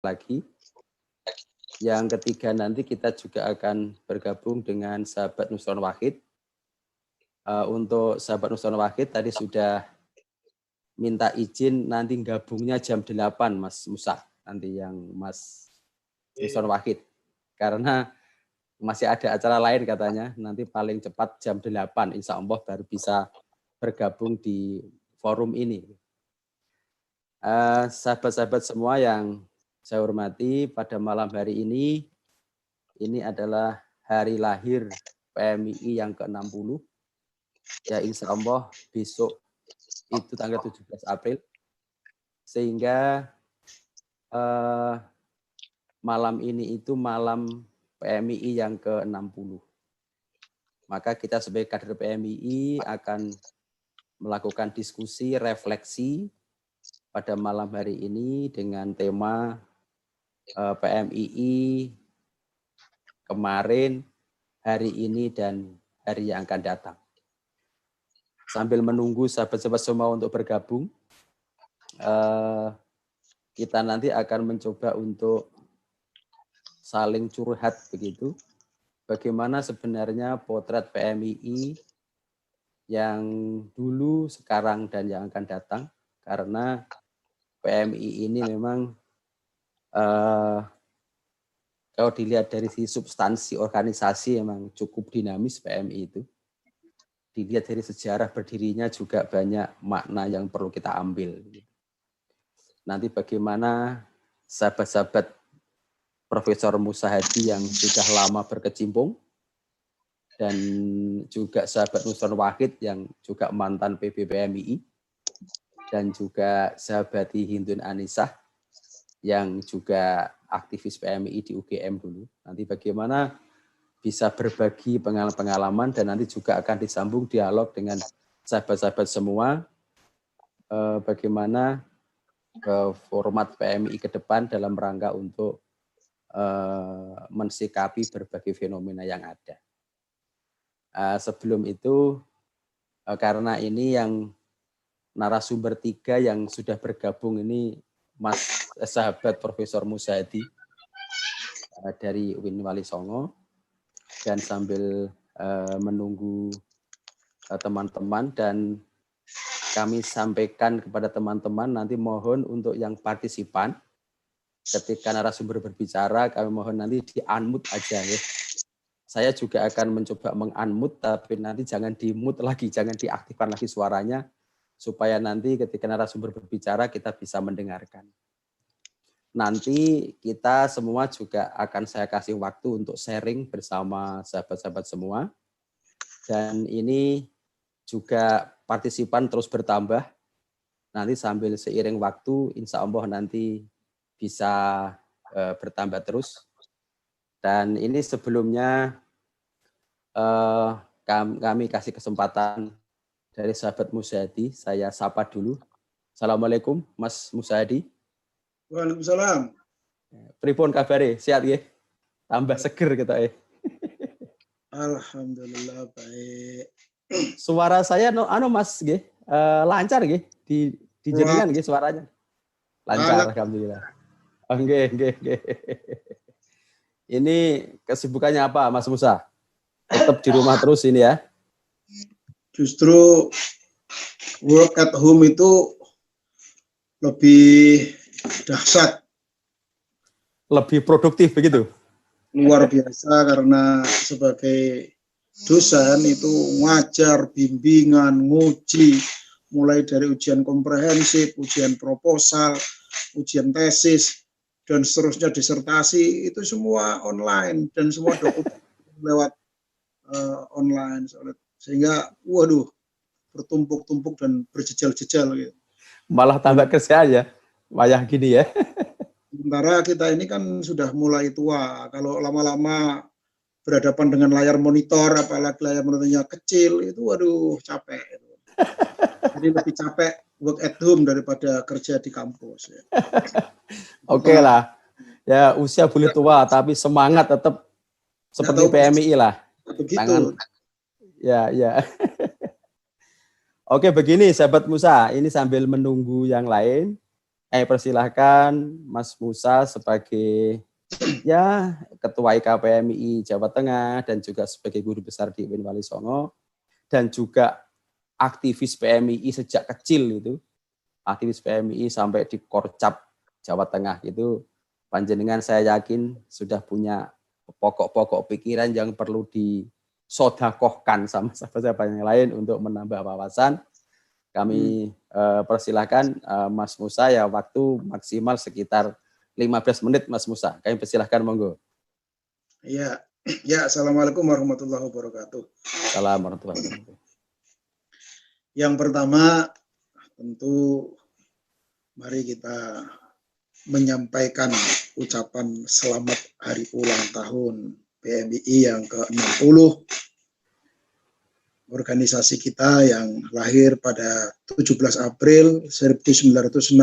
lagi. Yang ketiga nanti kita juga akan bergabung dengan sahabat Nusron Wahid. Untuk sahabat Nusron Wahid tadi sudah minta izin nanti gabungnya jam 8 Mas Musa, nanti yang Mas Nusron Wahid. Karena masih ada acara lain katanya, nanti paling cepat jam 8 insya Allah baru bisa bergabung di forum ini. Sahabat-sahabat semua yang saya hormati, pada malam hari ini adalah hari lahir PMII yang ke-60. Ya insya Allah besok itu tanggal 17 April. Sehingga malam ini itu malam PMII yang ke-60. Maka kita sebagai kader PMII akan melakukan diskusi, refleksi pada malam hari ini dengan tema PMII kemarin, hari ini, dan hari yang akan datang. Sambil menunggu sahabat-sahabat semua untuk bergabung, kita nanti akan mencoba untuk saling curhat begitu. Bagaimana sebenarnya potret PMII yang dulu, sekarang, dan yang akan datang. Karena PMII ini memang kalau dilihat dari sisi substansi organisasi memang cukup dinamis PMI itu. Dilihat dari sejarah berdirinya juga banyak makna yang perlu kita ambil. Nanti bagaimana sahabat-sahabat Profesor Musa Hadi yang sudah lama berkecimpung dan juga sahabat Nusron Wahid yang juga mantan PB PMII dan juga sahabat Hindun Anisah yang juga aktivis PMII di UGM dulu. Nanti bagaimana bisa berbagi pengalaman dan nanti juga akan disambung dialog dengan sahabat-sahabat semua bagaimana format PMII ke depan dalam rangka untuk mensikapi berbagai fenomena yang ada. Sebelum itu, karena ini yang narasumber 3 yang sudah bergabung ini Mas sahabat Profesor Musa Hadi dari UIN Wali Songo, dan sambil menunggu teman-teman dan kami sampaikan kepada teman-teman nanti mohon untuk yang partisipan ketika narasumber berbicara kami mohon nanti di-unmute aja ya. Saya juga akan mencoba meng-unmute tapi nanti jangan di-mute lagi, jangan diaktifkan lagi suaranya supaya nanti ketika narasumber berbicara kita bisa mendengarkan. Nanti kita semua juga akan saya kasih waktu untuk sharing bersama sahabat-sahabat semua. Dan ini juga partisipan terus bertambah. Nanti sambil seiring waktu, insya Allah nanti bisa bertambah terus. Dan ini sebelumnya kami kasih kesempatan dari sahabat Musa Hadi, saya sapa dulu. Assalamualaikum Mas Musa Hadi. Waalaikumsalam. Pripun kabare? Sehat nggih? Tambah seger kita Alhamdulillah baik. Suara saya Mas nggih, lancar nggih di jenengan nggih suaranya. Lancar alhamdulillah. Nggih. Ini kesibukannya apa Mas Musa? Tetap di rumah terus ini ya? Justru work at home itu lebih dahsyat. Lebih produktif begitu? Luar biasa karena sebagai dosen itu ngajar, bimbingan, nguji, mulai dari ujian komprehensif, ujian proposal, ujian tesis, dan seterusnya disertasi, itu semua online dan semua dokumen lewat online. Sehingga, waduh, bertumpuk-tumpuk dan berjejal-jejal gitu. Malah tambah kerja ya, wayah gini ya. Sementara kita ini kan sudah mulai tua, kalau lama-lama berhadapan dengan layar monitor, apalagi layar monitornya kecil, itu waduh capek. Jadi lebih capek work at home daripada kerja di kampus. Ya. Oke lah, ya usia boleh tua, tapi semangat tetap seperti PMII lah. Begitu. Tangan, ya. Oke begini sahabat Musa, ini sambil menunggu yang lain, Persilahkan Mas Musa sebagai ya Ketua IKPMI Jawa Tengah dan juga sebagai guru besar di UIN Wali Songo dan juga aktivis PMII sejak kecil itu, aktivis PMII sampai di Korcap Jawa Tengah itu, panjenengan saya yakin sudah punya pokok-pokok pikiran yang perlu disodakohkan sama sahabat-sahabat yang lain untuk menambah wawasan. Kami persilahkan Mas Musa, ya waktu maksimal sekitar 15 menit Mas Musa. Kami persilahkan, monggo. Ya, Assalamualaikum warahmatullahi wabarakatuh. Assalamualaikum warahmatullahi wabarakatuh. Yang pertama, tentu mari kita menyampaikan ucapan selamat hari ulang tahun PMII yang ke-60. Organisasi kita yang lahir pada 17 April 1960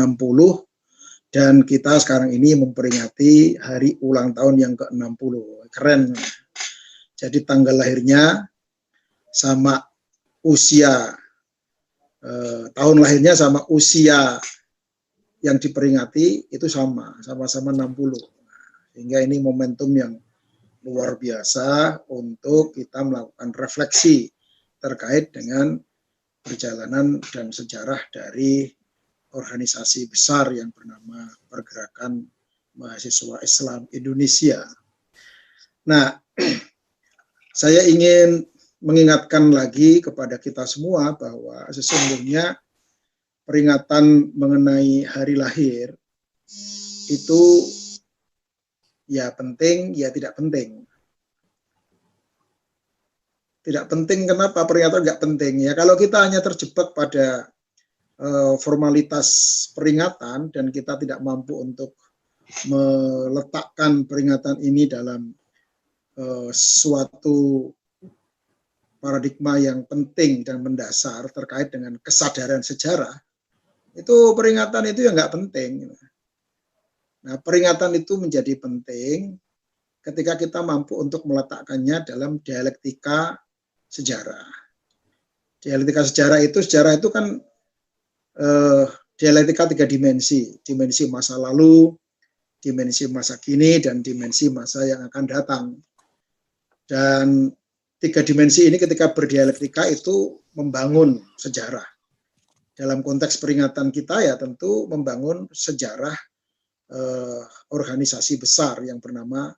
dan kita sekarang ini memperingati hari ulang tahun yang ke-60. Keren. Jadi tanggal lahirnya sama usia, tahun lahirnya sama usia yang diperingati itu sama-sama 60. Sehingga ini momentum yang luar biasa untuk kita melakukan refleksi terkait dengan perjalanan dan sejarah dari organisasi besar yang bernama Pergerakan Mahasiswa Islam Indonesia. Nah, saya ingin mengingatkan lagi kepada kita semua bahwa sesungguhnya peringatan mengenai hari lahir itu ya penting, ya tidak penting. Tidak penting, kenapa peringatan nggak penting? Ya kalau kita hanya terjebak pada formalitas peringatan dan kita tidak mampu untuk meletakkan peringatan ini dalam suatu paradigma yang penting dan mendasar terkait dengan kesadaran sejarah, itu peringatan itu ya nggak penting. Nah, peringatan itu menjadi penting ketika kita mampu untuk meletakkannya dalam dialektika sejarah. Dialektika sejarah itu kan dialektika 3 dimensi. Dimensi masa lalu, dimensi masa kini, dan dimensi masa yang akan datang. Dan 3 dimensi ini ketika berdialektika itu membangun sejarah. Dalam konteks peringatan kita ya tentu membangun sejarah organisasi besar yang bernama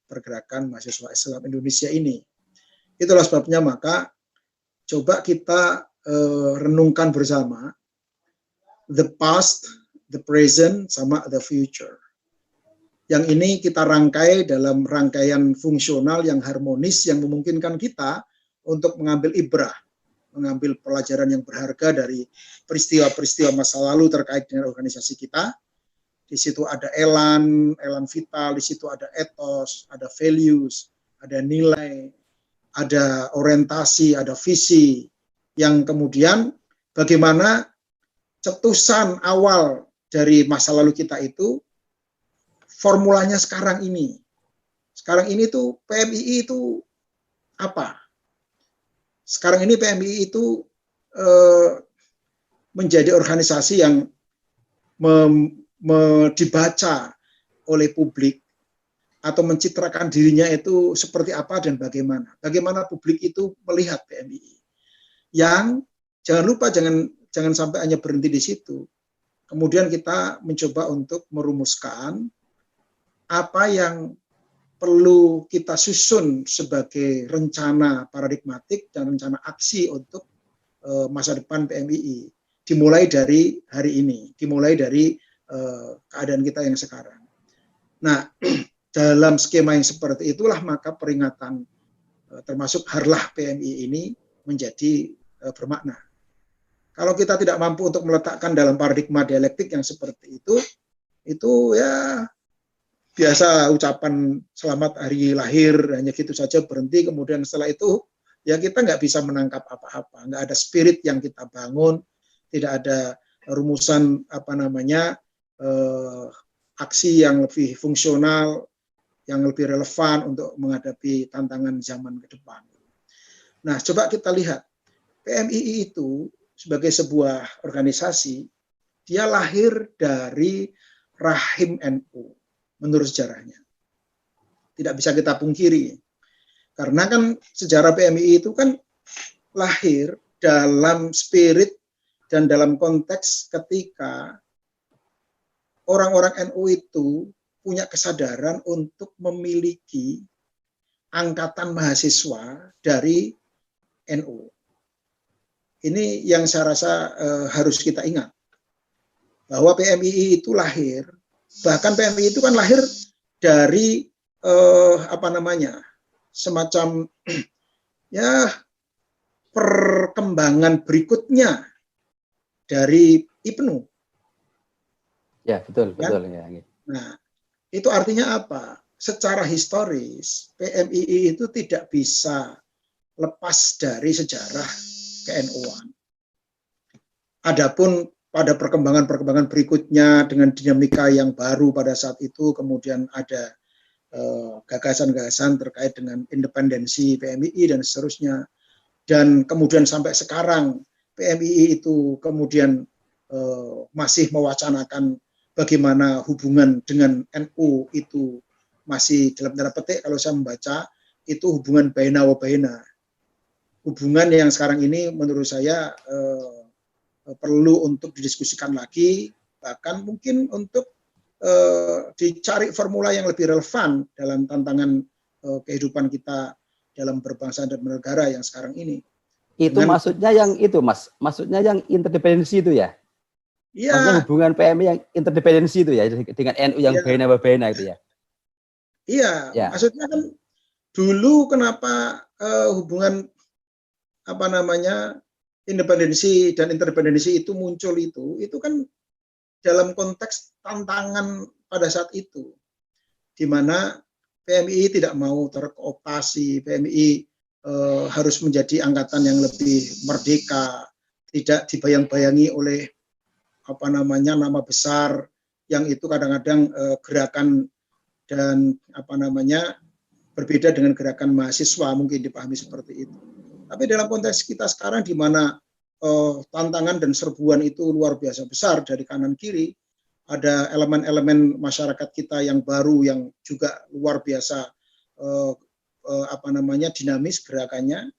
Pergerakan Mahasiswa Islam Indonesia ini. Itulah sebabnya maka coba kita renungkan bersama the past, the present, sama the future. Yang ini kita rangkai dalam rangkaian fungsional yang harmonis yang memungkinkan kita untuk mengambil ibrah, mengambil pelajaran yang berharga dari peristiwa-peristiwa masa lalu terkait dengan organisasi kita. Di situ ada elan vital, di situ ada etos, ada values, ada nilai, ada orientasi, ada visi, yang kemudian bagaimana cetusan awal dari masa lalu kita itu formulanya sekarang ini. Sekarang ini tuh PMII itu apa? Sekarang ini PMII itu menjadi organisasi yang dibaca oleh publik atau mencitrakan dirinya itu seperti apa dan bagaimana. Bagaimana publik itu melihat PMII. Yang jangan lupa jangan sampai hanya berhenti di situ. Kemudian kita mencoba untuk merumuskan apa yang perlu kita susun sebagai rencana paradigmatik dan rencana aksi untuk masa depan PMII. Dimulai dari hari ini, dimulai dari keadaan kita yang sekarang. Nah, dalam skema yang seperti itulah maka peringatan termasuk harlah PMII ini menjadi bermakna. Kalau kita tidak mampu untuk meletakkan dalam paradigma dialektik yang seperti itu ya biasa ucapan selamat hari lahir, hanya gitu saja berhenti, kemudian setelah itu ya kita nggak bisa menangkap apa-apa, nggak ada spirit yang kita bangun, tidak ada rumusan aksi yang lebih fungsional, yang lebih relevan untuk menghadapi tantangan zaman ke depan. Nah, coba kita lihat PMII itu sebagai sebuah organisasi dia lahir dari rahim NU menurut sejarahnya. Tidak bisa kita pungkiri. Karena kan sejarah PMII itu kan lahir dalam spirit dan dalam konteks ketika orang-orang NU itu punya kesadaran untuk memiliki angkatan mahasiswa dari NU. Ini yang saya rasa harus kita ingat. Bahwa PMII itu lahir, bahkan PMII itu kan lahir dari semacam ya perkembangan berikutnya dari IPNU. Ya, betul, Ya? betul. Ya. Nah, itu artinya apa? Secara historis, PMII itu tidak bisa lepas dari sejarah ke-NU-an. Adapun pada perkembangan-perkembangan berikutnya dengan dinamika yang baru pada saat itu, kemudian ada gagasan-gagasan terkait dengan independensi PMII dan seterusnya. Dan kemudian sampai sekarang PMII itu kemudian masih mewacanakan bagaimana hubungan dengan NU itu masih dalam tanda petik kalau saya membaca itu hubungan baina wa baina. Hubungan yang sekarang ini menurut saya perlu untuk didiskusikan lagi, bahkan mungkin untuk dicari formula yang lebih relevan dalam tantangan kehidupan kita dalam berbangsa dan bernegara yang sekarang ini. Itu dengan, maksudnya yang itu, Mas. Maksudnya yang interdependensi itu ya? Iya. Maksudnya hubungan PMI yang interdependensi itu ya, dengan NU yang baina itu ya? Iya, ya. Maksudnya kan dulu kenapa hubungan independensi dan interdependensi itu muncul itu kan dalam konteks tantangan pada saat itu, di mana PMII tidak mau terkooptasi, PMII harus menjadi angkatan yang lebih merdeka, tidak dibayang-bayangi oleh nama besar yang itu kadang-kadang gerakan dan berbeda dengan gerakan mahasiswa, mungkin dipahami seperti itu. Tapi dalam konteks kita sekarang di mana tantangan dan serbuan itu luar biasa besar dari kanan kiri, ada elemen-elemen masyarakat kita yang baru yang juga luar biasa dinamis gerakannya.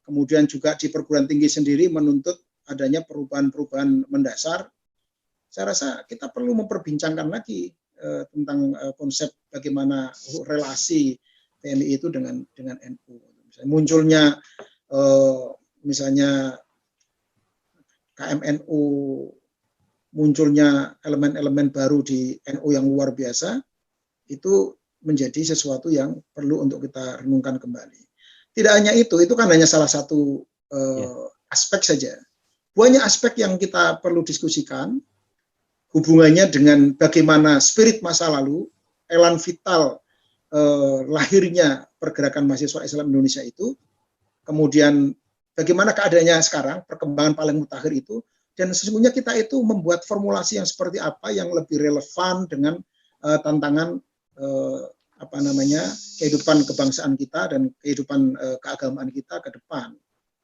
Kemudian juga di perguruan tinggi sendiri menuntut adanya perubahan-perubahan mendasar. Saya rasa kita perlu memperbincangkan lagi tentang konsep bagaimana relasi PMI itu dengan NU. Munculnya misalnya KMNU, munculnya elemen-elemen baru di NU yang luar biasa, itu menjadi sesuatu yang perlu untuk kita renungkan kembali. Tidak hanya itu kan hanya salah satu aspek saja. Banyak aspek yang kita perlu diskusikan, hubungannya dengan bagaimana spirit masa lalu, elan vital lahirnya pergerakan mahasiswa Islam Indonesia itu, kemudian bagaimana keadaannya sekarang, perkembangan paling mutakhir itu, dan sesungguhnya kita itu membuat formulasi yang seperti apa yang lebih relevan dengan tantangan kehidupan kebangsaan kita dan kehidupan keagamaan kita ke depan.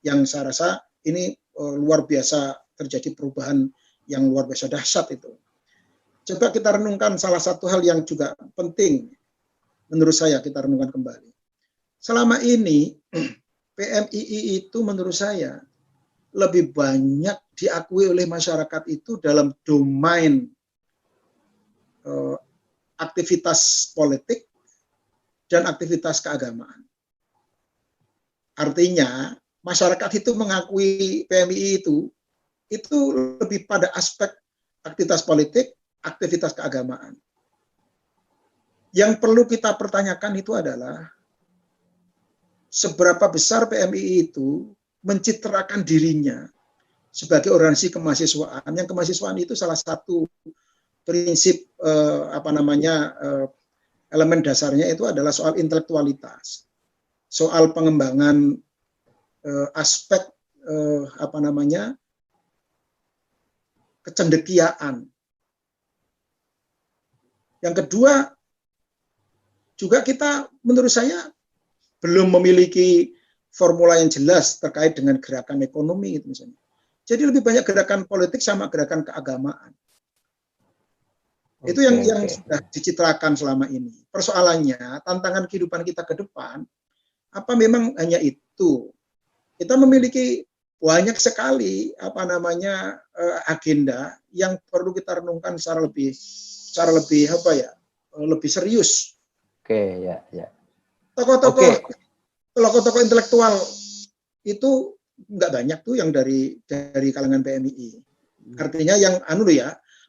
Yang saya rasa ini luar biasa terjadi perubahan yang luar biasa dahsyat itu. Coba kita renungkan salah satu hal yang juga penting menurut saya kita renungkan kembali. Selama ini PMII itu menurut saya lebih banyak diakui oleh masyarakat itu dalam domain aktivitas politik dan aktivitas keagamaan. Artinya masyarakat itu mengakui PMII itu lebih pada aspek aktivitas politik, aktivitas keagamaan. Yang perlu kita pertanyakan itu adalah seberapa besar PMII itu mencitrakan dirinya sebagai organisasi kemahasiswaan, yang kemahasiswaan itu salah satu prinsip elemen dasarnya itu adalah soal intelektualitas, soal pengembangan aspek kecendekiaan. Yang kedua, juga kita menurut saya belum memiliki formula yang jelas terkait dengan gerakan ekonomi itu misalnya. Jadi lebih banyak gerakan politik sama gerakan keagamaan. Itu yang sudah dicitrakan selama ini. Persoalannya, tantangan kehidupan kita ke depan, apa memang hanya itu? Kita memiliki banyak sekali agenda yang perlu kita renungkan secara lebih lebih serius. Ya. Tokoh-tokoh intelektual itu nggak banyak tuh yang dari kalangan PMII. Artinya yang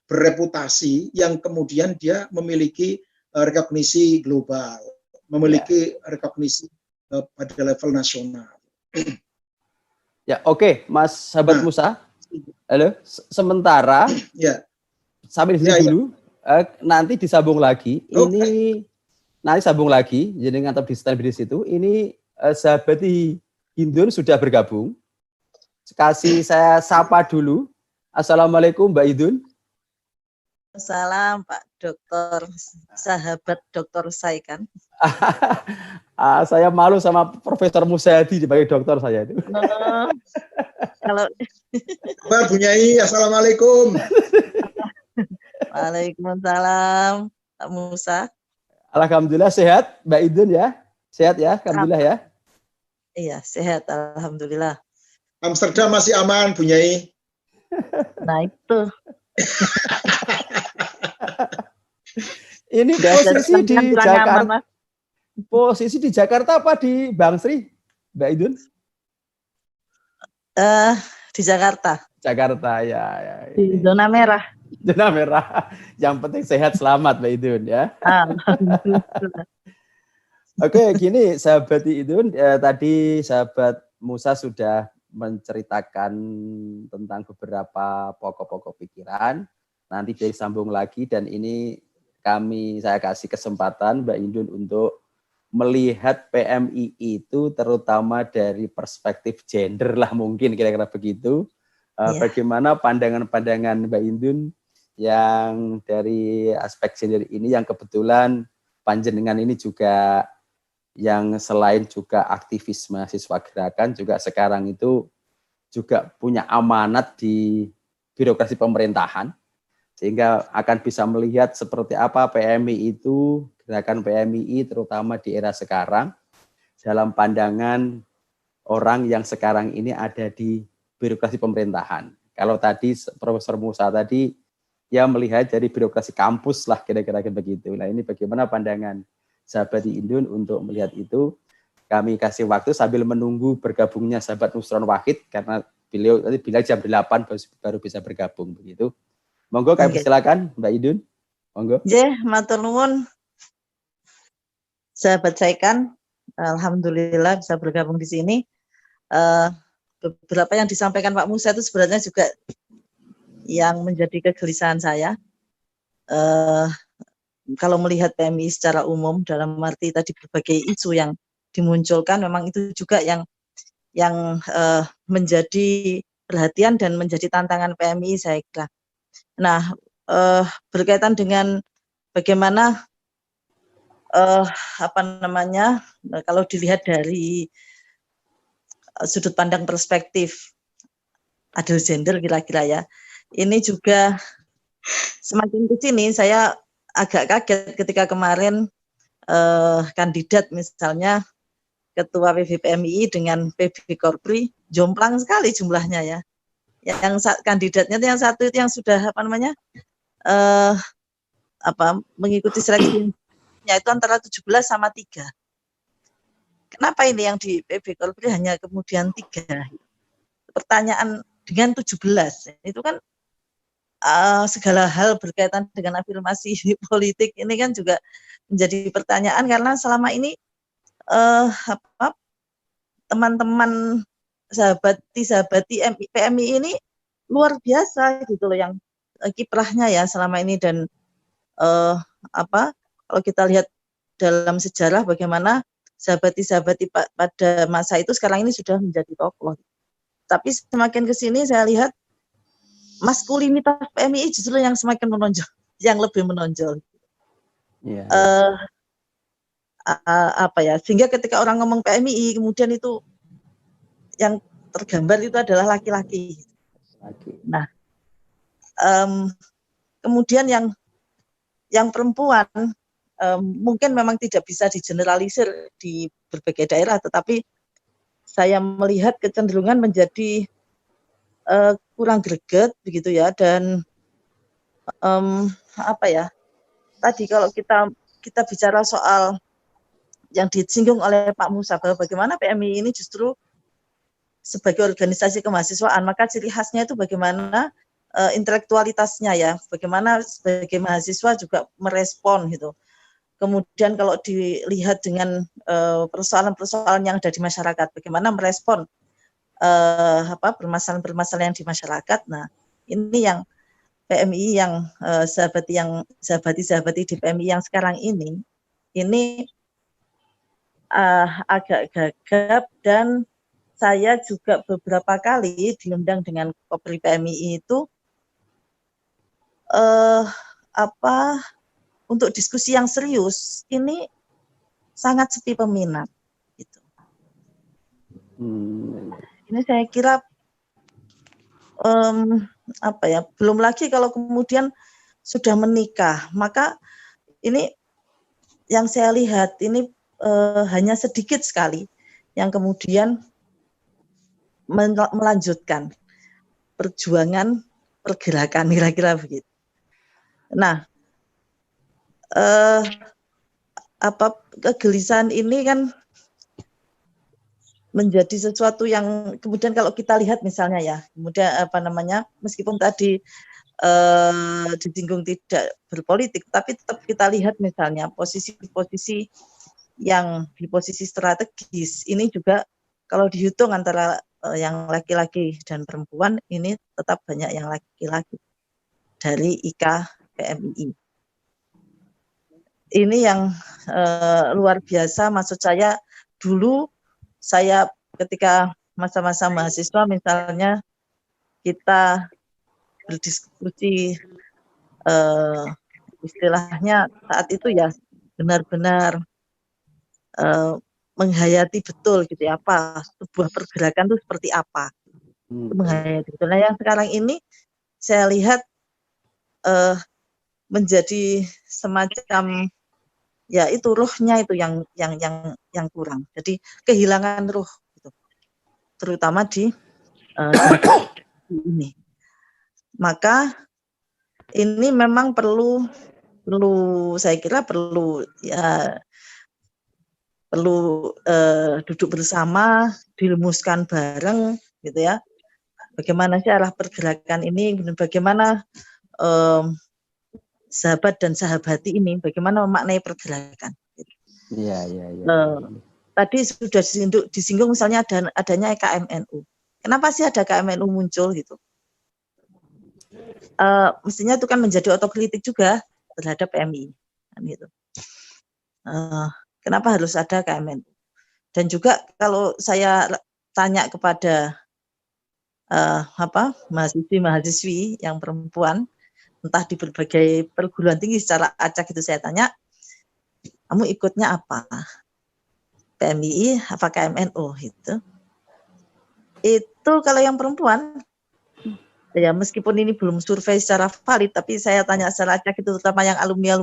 bereputasi, yang kemudian dia memiliki rekognisi global, memiliki rekognisi pada level nasional. Ya, oke, Mas sahabat Musa. Halo, sementara sampai di sini dulu. Nanti disambung lagi. Ini nanti sambung lagi. Jadi ngantar di stand di situ. Ini sahabat Hindun sudah bergabung. Kasih saya sapa dulu. Assalamualaikum Mbak Hindun. Salam Pak Dokter, sahabat Dokter saya kan. Saya malu sama Profesor Musayadi sebagai dokter saya itu. Kalau Bu Nyai, assalamualaikum. Waalaikumsalam, Pak Musa. Alhamdulillah sehat, Mbak Hindun ya, sehat ya, alhamdulillah ya. Iya sehat, alhamdulillah. Amsterdam masih aman, Bu Nyai. Nah itu. Ini posisi di Jakarta. Posisi di Jakarta apa di Bang Sri, Mbak Idun? Di Jakarta. Jakarta ya. Di zona merah. Zona merah. Yang penting sehat selamat Mbak Idun ya. Oke, gini sahabat Idun, tadi sahabat Musa sudah menceritakan tentang beberapa pokok-pokok pikiran. Nanti disambung lagi dan ini saya kasih kesempatan Mbak Indun untuk melihat PMI itu terutama dari perspektif gender lah mungkin kira-kira begitu. Bagaimana pandangan-pandangan Mbak Indun yang dari aspek gender ini yang kebetulan panjenengan ini juga yang selain juga aktivis mahasiswa gerakan juga sekarang itu juga punya amanat di birokrasi pemerintahan. Sehingga akan bisa melihat seperti apa PMI itu, gerakan PMI terutama di era sekarang, dalam pandangan orang yang sekarang ini ada di birokrasi pemerintahan. Kalau tadi Profesor Musa tadi, ya melihat dari birokrasi kampus lah kira-kira begitu. Nah ini bagaimana pandangan sahabat Indun untuk melihat itu. Kami kasih waktu sambil menunggu bergabungnya sahabat Nusron Wahid, karena beliau tadi bilang jam 8 baru bisa bergabung begitu. Monggo kami silakan Mbak Idun. Monggo. Matur nuwun. Sahabat saya kan, alhamdulillah bisa bergabung di sini. Beberapa yang disampaikan Pak Musa itu sebenarnya juga yang menjadi kegelisahan saya. Kalau melihat PMI secara umum dalam arti tadi berbagai isu yang dimunculkan, memang itu juga yang menjadi perhatian dan menjadi tantangan PMI saya kira. Nah, berkaitan dengan bagaimana kalau dilihat dari sudut pandang perspektif adil gender kira-kira ya, ini juga semakin ke sini saya agak kaget ketika kemarin kandidat misalnya Ketua PBPMI dengan PB Korpri jomplang sekali jumlahnya ya. Yang kandidatnya yang satu itu yang sudah mengikuti seleksinya itu antara 17 sama 3. Kenapa ini yang di PB Korpri hanya kemudian 3? Pertanyaan dengan 17 itu kan segala hal berkaitan dengan afirmasi politik ini kan juga menjadi pertanyaan, karena selama ini teman-teman sahabati PMI ini luar biasa gitu loh yang kiprahnya ya selama ini. Dan kalau kita lihat dalam sejarah bagaimana sahabati pada masa itu sekarang ini sudah menjadi tokoh. Tapi semakin ke sini saya lihat maskulinitas PMI justru yang semakin menonjol, yang lebih menonjol. Sehingga ketika orang ngomong PMI kemudian itu yang tergambar itu adalah laki-laki. Nah, kemudian yang yang perempuan mungkin memang tidak bisa digeneralisir di berbagai daerah, tetapi saya melihat kecenderungan menjadi kurang greget begitu ya, dan apa ya, tadi kalau kita bicara soal yang disinggung oleh Pak Musa bahwa bagaimana PMI ini justru sebagai organisasi kemahasiswaan, maka ciri khasnya itu bagaimana intelektualitasnya ya, bagaimana sebagai mahasiswa juga merespon gitu. Kemudian kalau dilihat dengan persoalan-persoalan yang ada di masyarakat, bagaimana merespon permasalahan-permasalahan di masyarakat. Nah, ini yang PMI yang sahabati di PMI yang sekarang ini agak gagap, dan saya juga beberapa kali diundang dengan Kopri PMI itu untuk diskusi yang serius ini sangat sepi peminat gitu. Ini saya kira belum lagi kalau kemudian sudah menikah, maka ini yang saya lihat ini hanya sedikit sekali yang kemudian melanjutkan perjuangan pergerakan, kira-kira begitu. Nah, kegelisahan ini kan menjadi sesuatu yang kemudian kalau kita lihat misalnya ya, kemudian meskipun tadi disinggung tidak berpolitik, tapi tetap kita lihat misalnya posisi-posisi yang di posisi strategis ini juga kalau dihitung antara yang laki-laki dan perempuan ini tetap banyak yang laki-laki dari IKA PMI. Ini yang luar biasa, maksud saya dulu saya ketika masa-masa mahasiswa misalnya kita berdiskusi istilahnya saat itu ya benar-benar menghayati betul gitu ya, apa sebuah pergerakan itu seperti apa, menghayati betul. Nah, yang sekarang ini saya lihat menjadi semacam ya itu ruhnya itu yang kurang. Jadi kehilangan ruh gitu. Terutama di ini. Maka ini memang perlu saya kira perlu duduk bersama, dirumuskan bareng gitu ya. Bagaimana sih arah pergerakan ini, bagaimana sahabat dan sahabati ini, bagaimana memaknai pergerakan. Iya. Tadi sudah disinggung misalnya adanya KMNU. Kenapa sih ada KMNU muncul gitu? Mestinya itu kan menjadi otokritik juga terhadap PMI. Gitu. Kenapa harus ada KMNU? Dan juga kalau saya tanya kepada mahasiswi yang perempuan, entah di berbagai perguruan tinggi secara acak itu saya tanya, kamu ikutnya apa? PMI apa KMNU gitu. Itu kalau yang perempuan ya, meskipun ini belum survei secara valid, tapi saya tanya secara acak itu, terutama yang alumni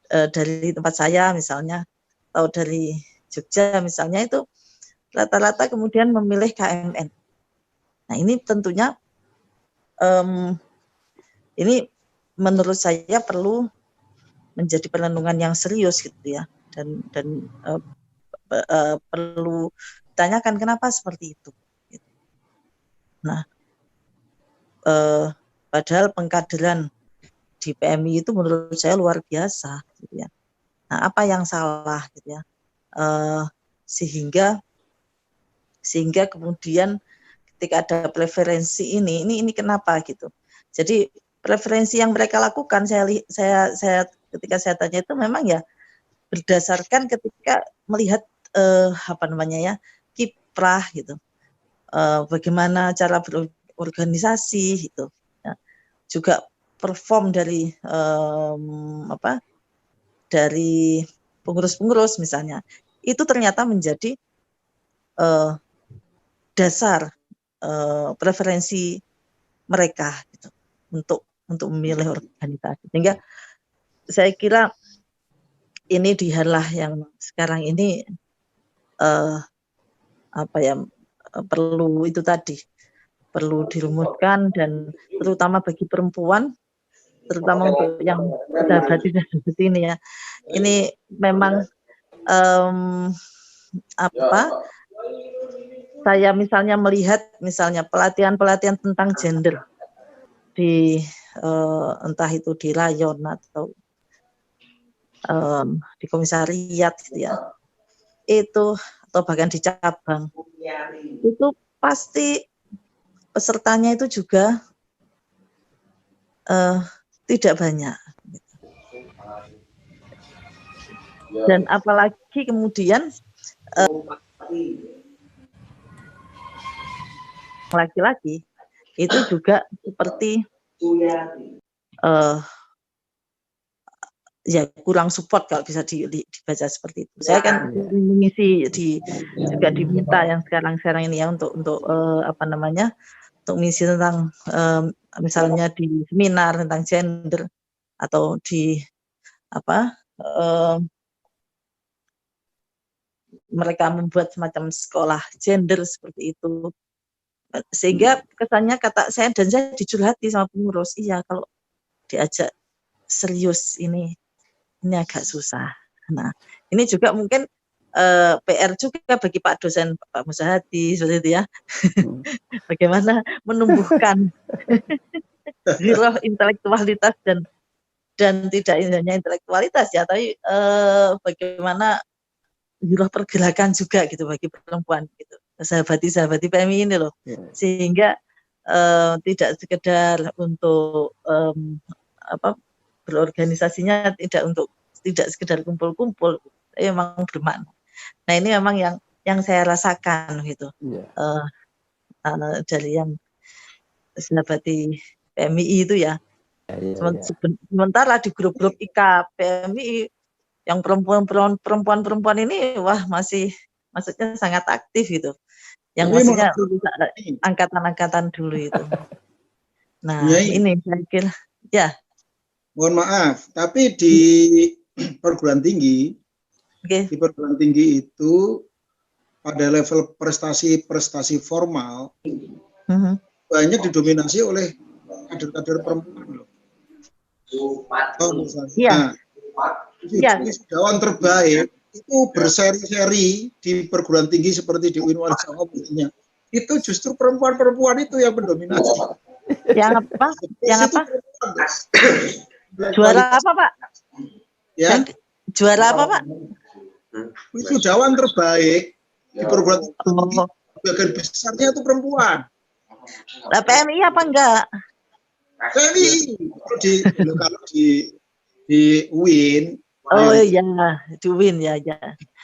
dari tempat saya misalnya, atau dari Jogja misalnya, itu rata-rata kemudian memilih KMN. Nah, ini tentunya ini menurut saya perlu menjadi perenungan yang serius gitu ya, dan perlu ditanyakan kenapa seperti itu. Nah, padahal pengkaderan di PMI itu menurut saya luar biasa gitu ya. Nah, apa yang salah gitu ya, sehingga kemudian ketika ada preferensi ini kenapa gitu. Jadi preferensi yang mereka lakukan, saya ketika saya tanya itu memang ya berdasarkan ketika melihat kiprah gitu, bagaimana cara berorganisasi gitu, ya. Juga perform dari dari pengurus-pengurus misalnya, itu ternyata menjadi dasar preferensi mereka gitu, untuk untuk memilih organisasi. Sehingga saya kira ini dihalah yang sekarang ini perlu itu tadi, perlu dirumuskan, dan terutama bagi perempuan, terutama untuk yang sahabat ini ya, ini memang saya misalnya melihat pelatihan tentang gender di entah itu di rayon atau di komisariat gitu ya, itu atau bahkan di cabang, itu pasti pesertanya itu juga tidak banyak. Dan apalagi kemudian laki-laki itu juga seperti ya kurang support kalau bisa dibaca seperti itu. Saya kan mengisi juga diminta yang sekarang ini ya untuk untuk mengisi tentang misalnya di seminar tentang gender atau di mereka membuat semacam sekolah gender seperti itu, sehingga kesannya kata saya dan saya dicurhati sama pengurus, iya kalau diajak serius ini agak susah. Nah, ini juga mungkin PR juga bagi Pak dosen, Pak Musahadi, seperti itu ya. Bagaimana menumbuhkan giroh intelektualitas dan tidak hanya intelektualitas ya, tapi bagaimana giroh pergerakan juga gitu bagi perempuan gitu. Sahabati PMI ini loh. Sehingga tidak sekedar untuk berorganisasinya tidak sekedar kumpul-kumpul, memang bermakna. Nah, ini memang yang saya rasakan gitu. Dari yang sahabati PMI itu ya. Sementara di grup-grup IK PMI yang perempuan ini wah maksudnya sangat aktif gitu. Yang maksudnya angkatan-angkatan dulu itu. Nah, ini saya kira ya. Mohon maaf, tapi di perguruan tinggi, di perguruan tinggi itu pada level prestasi formal banyak didominasi oleh kader-kader perempuan. Misalnya, wisudawan terbaik itu berseri-seri di perguruan tinggi seperti di UIN Wali-Songo itu justru perempuan-perempuan itu yang mendominasi. Yang apa? Juara apa, Pak? Ya. Juara apa, Pak? Wisudawan terbaik di perguruan tinggi, bagian besarnya itu perempuan. Lah PMI apa enggak? PMI kalau di UIN. Oh iya, di UIN ya.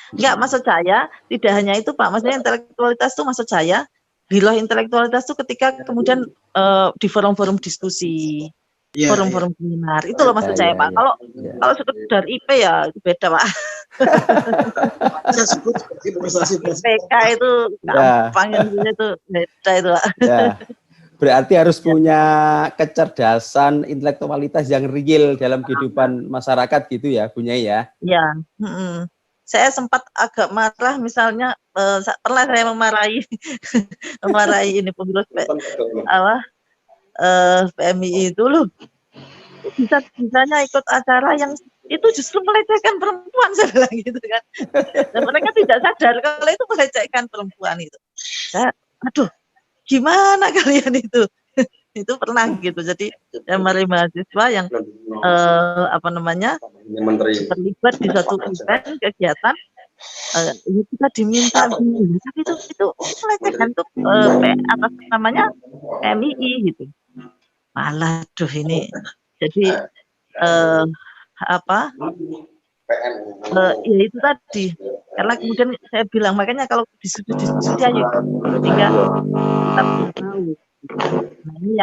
Enggak, maksud saya tidak hanya itu, Pak. Maksudnya intelektualitas itu maksud saya giroh intelektualitas itu ketika kemudian di forum-forum diskusi, forum-forum seminar, itu loh maksud saya, Pak. Kalau sekedar IP ya beda, Pak. Saya sebut sebagai prestasi PK itu gampang itu beda itu, Pak. Berarti harus punya kecerdasan intelektualitas yang real dalam kehidupan masyarakat gitu ya, Bu Nyai ya. Ya. Saya sempat agak marah misalnya pernah saya memarahi ini pengurus PMI itu loh, bisanya ikut acara yang itu justru melecehkan perempuan, saya bilang gitu kan. Dan mereka tidak sadar kalau itu melecehkan perempuan itu. Saya, aduh, gimana kalian itu? Itu pernah gitu. Jadi mahasiswa yang terlibat di satu event kegiatan, kita diminta, tapi itu melecehkan tuh atas namanya PMI gitu. Malah, ini jadi ya itu tadi, karena kemudian saya bilang makanya kalau diskusi ayo sehingga kita tahu. Nah, ini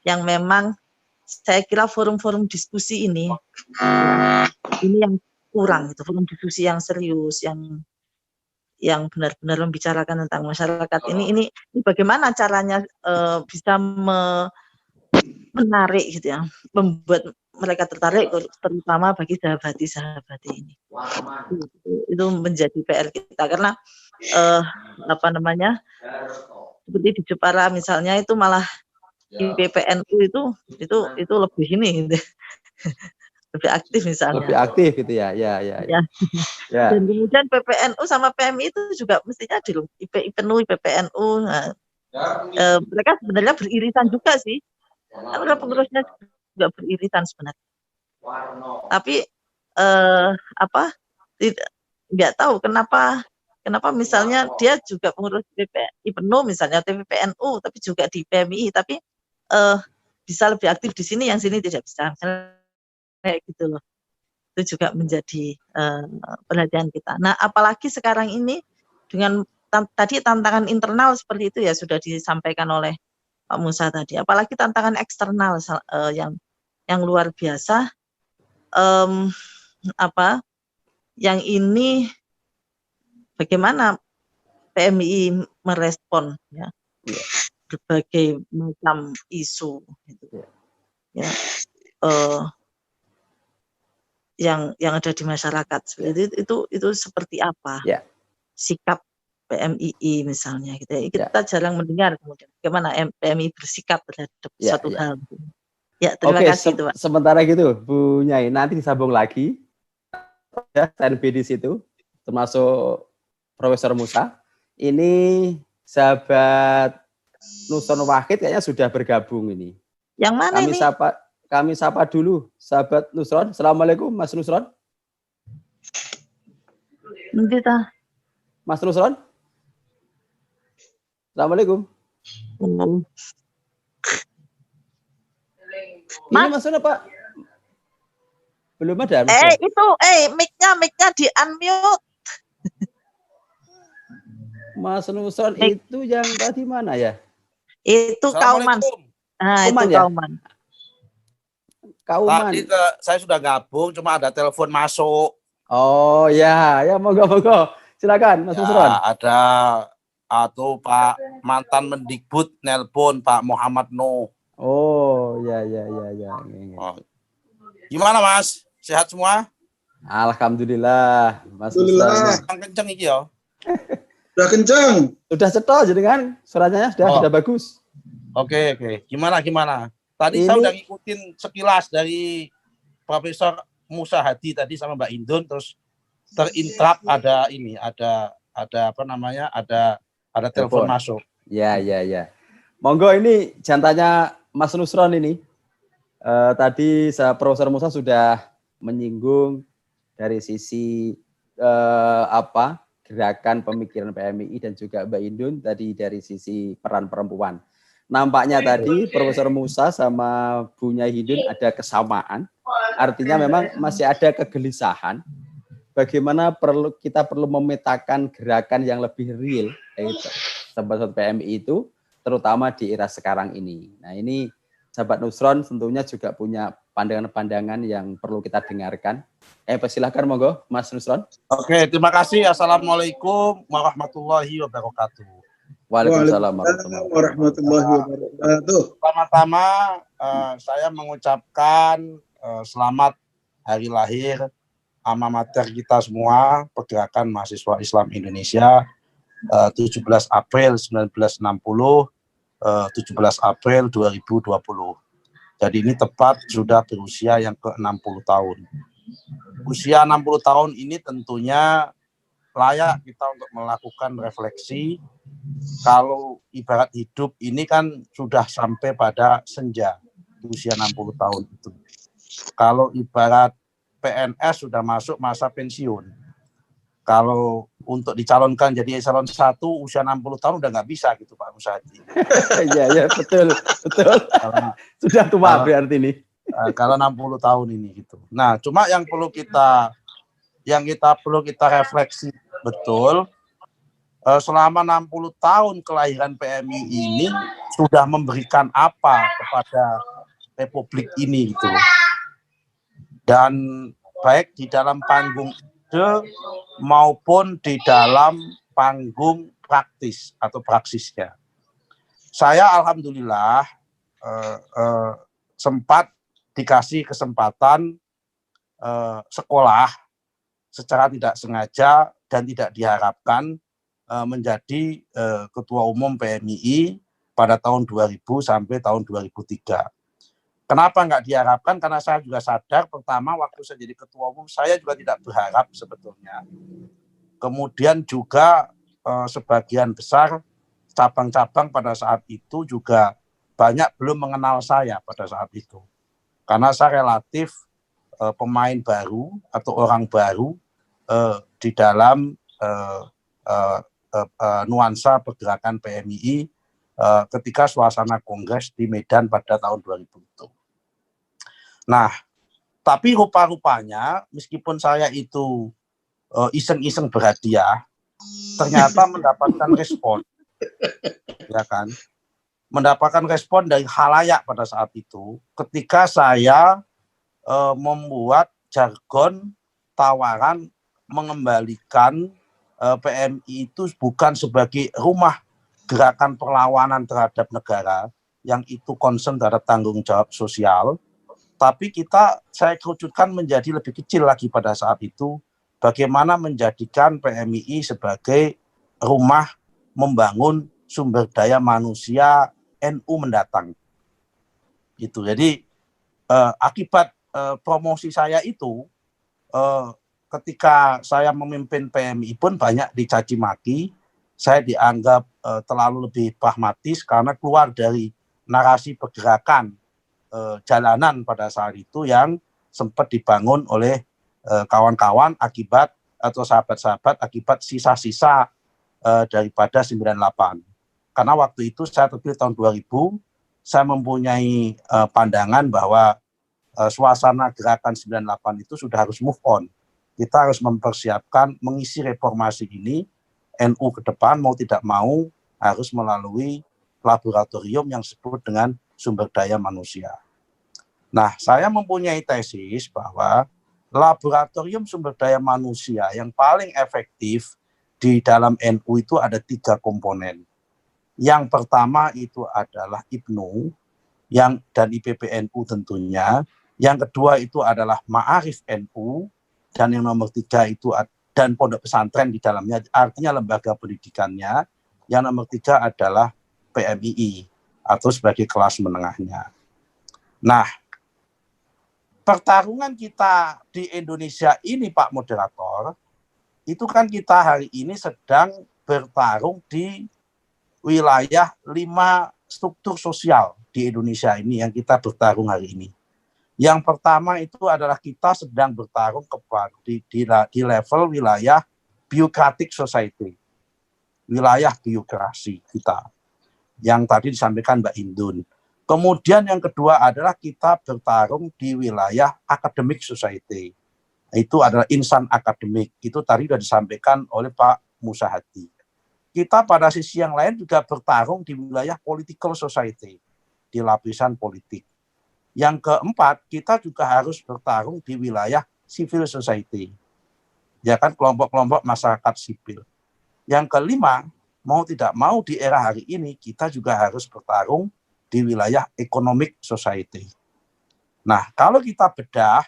yang memang saya kira forum-forum diskusi ini yang kurang itu, forum diskusi yang serius, yang benar-benar membicarakan tentang masyarakat ini bagaimana caranya bisa menarik gitu ya, membuat mereka tertarik terutama bagi sahabati ini. Itu menjadi PR kita karena apa namanya, seperti di Jepara misalnya itu malah IPPNU itu lebih ini gitu. Lebih aktif misalnya. Lebih aktif gitu ya. Ya. Dan kemudian PPNU sama PMI itu juga mestinya di IPNU, IPPNU. Nah, mereka sebenarnya beririsan juga sih. Karena pengurusnya juga beririsan sebenarnya. Tapi nggak tahu kenapa misalnya dia juga pengurus IPNU misalnya PPNU tapi juga di PMI tapi bisa lebih aktif di sini, yang sini tidak bisa. Misalnya kayak gitu loh. Itu juga menjadi perhatian kita. Nah, apalagi sekarang ini dengan tadi tantangan internal seperti itu ya sudah disampaikan oleh Pak Musa tadi. Apalagi tantangan eksternal yang luar biasa. Yang ini bagaimana PMI merespon ya berbagai macam isu gitu. Ya. Yang ada di masyarakat itu seperti apa sikap PMII misalnya gitu ya. Kita jarang mendengar kemudian bagaimana PMI bersikap terhadap suatu hal. Ya, terima kasih itu, Pak. Sementara gitu Bu Nyai, nanti disambung lagi ya SNB di situ termasuk Profesor Musa. Ini sahabat Nusron Wahid kayaknya sudah bergabung ini. Yang mana ini? Kami sapa dulu sahabat Nusron. Assalamualaikum Mas Nusron. Mas Nusron. Assalamualaikum. Ini maksudnya Pak? Belum ada. Mic-nya di unmute. Mas Nusron itu yang tadi mana ya? Itu Kauman. Nah, itu ya? Kauman. Tadi saya sudah gabung, cuma ada telepon masuk. Oh ya, monggo. Silakan Mas Nusron. Ada Pak mantan Mendikbud nelpon Pak Muhammad Nuh. Oh ya. Oh. Gimana Mas? Sehat semua? Alhamdulillah, Mas Alhamdulillah. Kenceng iki ya. Sudah kenceng. Sudah cetok jadi kan suaranya sudah bagus. Oke. Gimana? Tadi saya udah ngikutin sekilas dari Profesor Musa Hadi tadi sama Mbak Indun, terus terintrap ada telepon masuk. Ya. Monggo ini jantannya Mas Nusron ini. Tadi Profesor Musa sudah menyinggung dari sisi gerakan pemikiran PMII dan juga Mbak Indun tadi dari sisi peran perempuan. Nampaknya tadi Profesor Musa sama Bu Nyai Hindun ada kesamaan. Artinya memang masih ada kegelisahan. Bagaimana kita perlu memetakan gerakan yang lebih real, yaitu sahabat PMI itu, terutama di era sekarang ini. Nah ini sahabat Nusron tentunya juga punya pandangan-pandangan yang perlu kita dengarkan. Persilahkan monggo Mas Nusron. Oke, terima kasih. Assalamualaikum warahmatullahi wabarakatuh. Waalaikumsalam warahmatullahi wabarakatuh. Pertama-tama saya mengucapkan selamat hari lahir alma mater kita semua, Pergerakan Mahasiswa Islam Indonesia, 17 April 1960, 17 April 2020. Jadi ini tepat sudah berusia yang ke-60 tahun. Usia 60 tahun ini tentunya layak kita untuk melakukan refleksi. Kalau ibarat hidup ini kan sudah sampai pada senja usia 60 tahun itu. Kalau ibarat PNS sudah masuk masa pensiun. Kalau untuk dicalonkan jadi eselon 1 usia 60 tahun udah nggak bisa gitu Pak Musadi. Iya betul. Sudah tua berarti ini. Kalau 60 tahun ini gitu. Nah, cuma yang perlu kita refleksi betul, selama 60 tahun kelahiran PMI ini sudah memberikan apa kepada Republik ini gitu. Dan baik di dalam panggung ide maupun di dalam panggung praktis atau praksisnya. Saya alhamdulillah sempat dikasih kesempatan sekolah secara tidak sengaja dan tidak diharapkan menjadi Ketua Umum PMII pada tahun 2000 sampai tahun 2003. Kenapa nggak diharapkan? Karena saya juga sadar, pertama waktu saya jadi Ketua Umum, saya juga tidak berharap sebetulnya. Kemudian juga sebagian besar cabang-cabang pada saat itu juga banyak belum mengenal saya pada saat itu. Karena saya relatif pemain baru atau orang baru di dalam nuansa pergerakan PMII ketika suasana kongres di Medan pada tahun 2000 itu. Nah, tapi rupa-rupanya meskipun saya itu iseng-iseng berhadiah, ternyata mendapatkan respon, ya kan? Mendapatkan respon dari khalayak pada saat itu ketika saya membuat jargon tawaran mengembalikan PMI itu bukan sebagai rumah gerakan perlawanan terhadap negara yang itu concern terhadap tanggung jawab sosial, tapi saya kerucutkan menjadi lebih kecil lagi pada saat itu, bagaimana menjadikan PMII sebagai rumah membangun sumber daya manusia NU mendatang. Gitu. Jadi akibat promosi saya itu, ketika saya memimpin PMI pun banyak dicaci maki, saya dianggap terlalu lebih pragmatis karena keluar dari narasi pergerakan jalanan pada saat itu yang sempat dibangun oleh kawan-kawan akibat atau sahabat-sahabat akibat sisa-sisa daripada 98. Karena waktu itu saya terpilih tahun 2000, saya mempunyai pandangan bahwa suasana gerakan 98 itu sudah harus move on. Kita harus mempersiapkan mengisi reformasi ini, NU ke depan mau tidak mau harus melalui laboratorium yang disebut dengan sumber daya manusia. Nah, saya mempunyai tesis bahwa laboratorium sumber daya manusia yang paling efektif di dalam NU itu ada 3 komponen. Yang pertama itu adalah IPNU dan IPPNU tentunya. Yang kedua itu adalah Ma'arif NU, dan yang nomor 3 itu dan pondok pesantren di dalamnya, artinya lembaga pendidikannya. Yang nomor 3 adalah PMII atau sebagai kelas menengahnya. Nah, pertarungan kita di Indonesia ini, Pak Moderator, itu kan kita hari ini sedang bertarung di wilayah 5 struktur sosial di Indonesia ini yang kita bertarung hari ini. Yang pertama itu adalah kita sedang bertarung di level wilayah bureaucratic society, wilayah birokrasi kita, yang tadi disampaikan Mbak Hindun. Kemudian yang kedua adalah kita bertarung di wilayah academic society, itu adalah insan akademik, itu tadi sudah disampaikan oleh Pak Musa Hadi. Kita pada sisi yang lain juga bertarung di wilayah political society, di lapisan politik. Yang keempat, kita juga harus bertarung di wilayah civil society, ya kan, kelompok-kelompok masyarakat sipil. Yang kelima, mau tidak mau di era hari ini kita juga harus bertarung di wilayah economic society. Nah, kalau kita bedah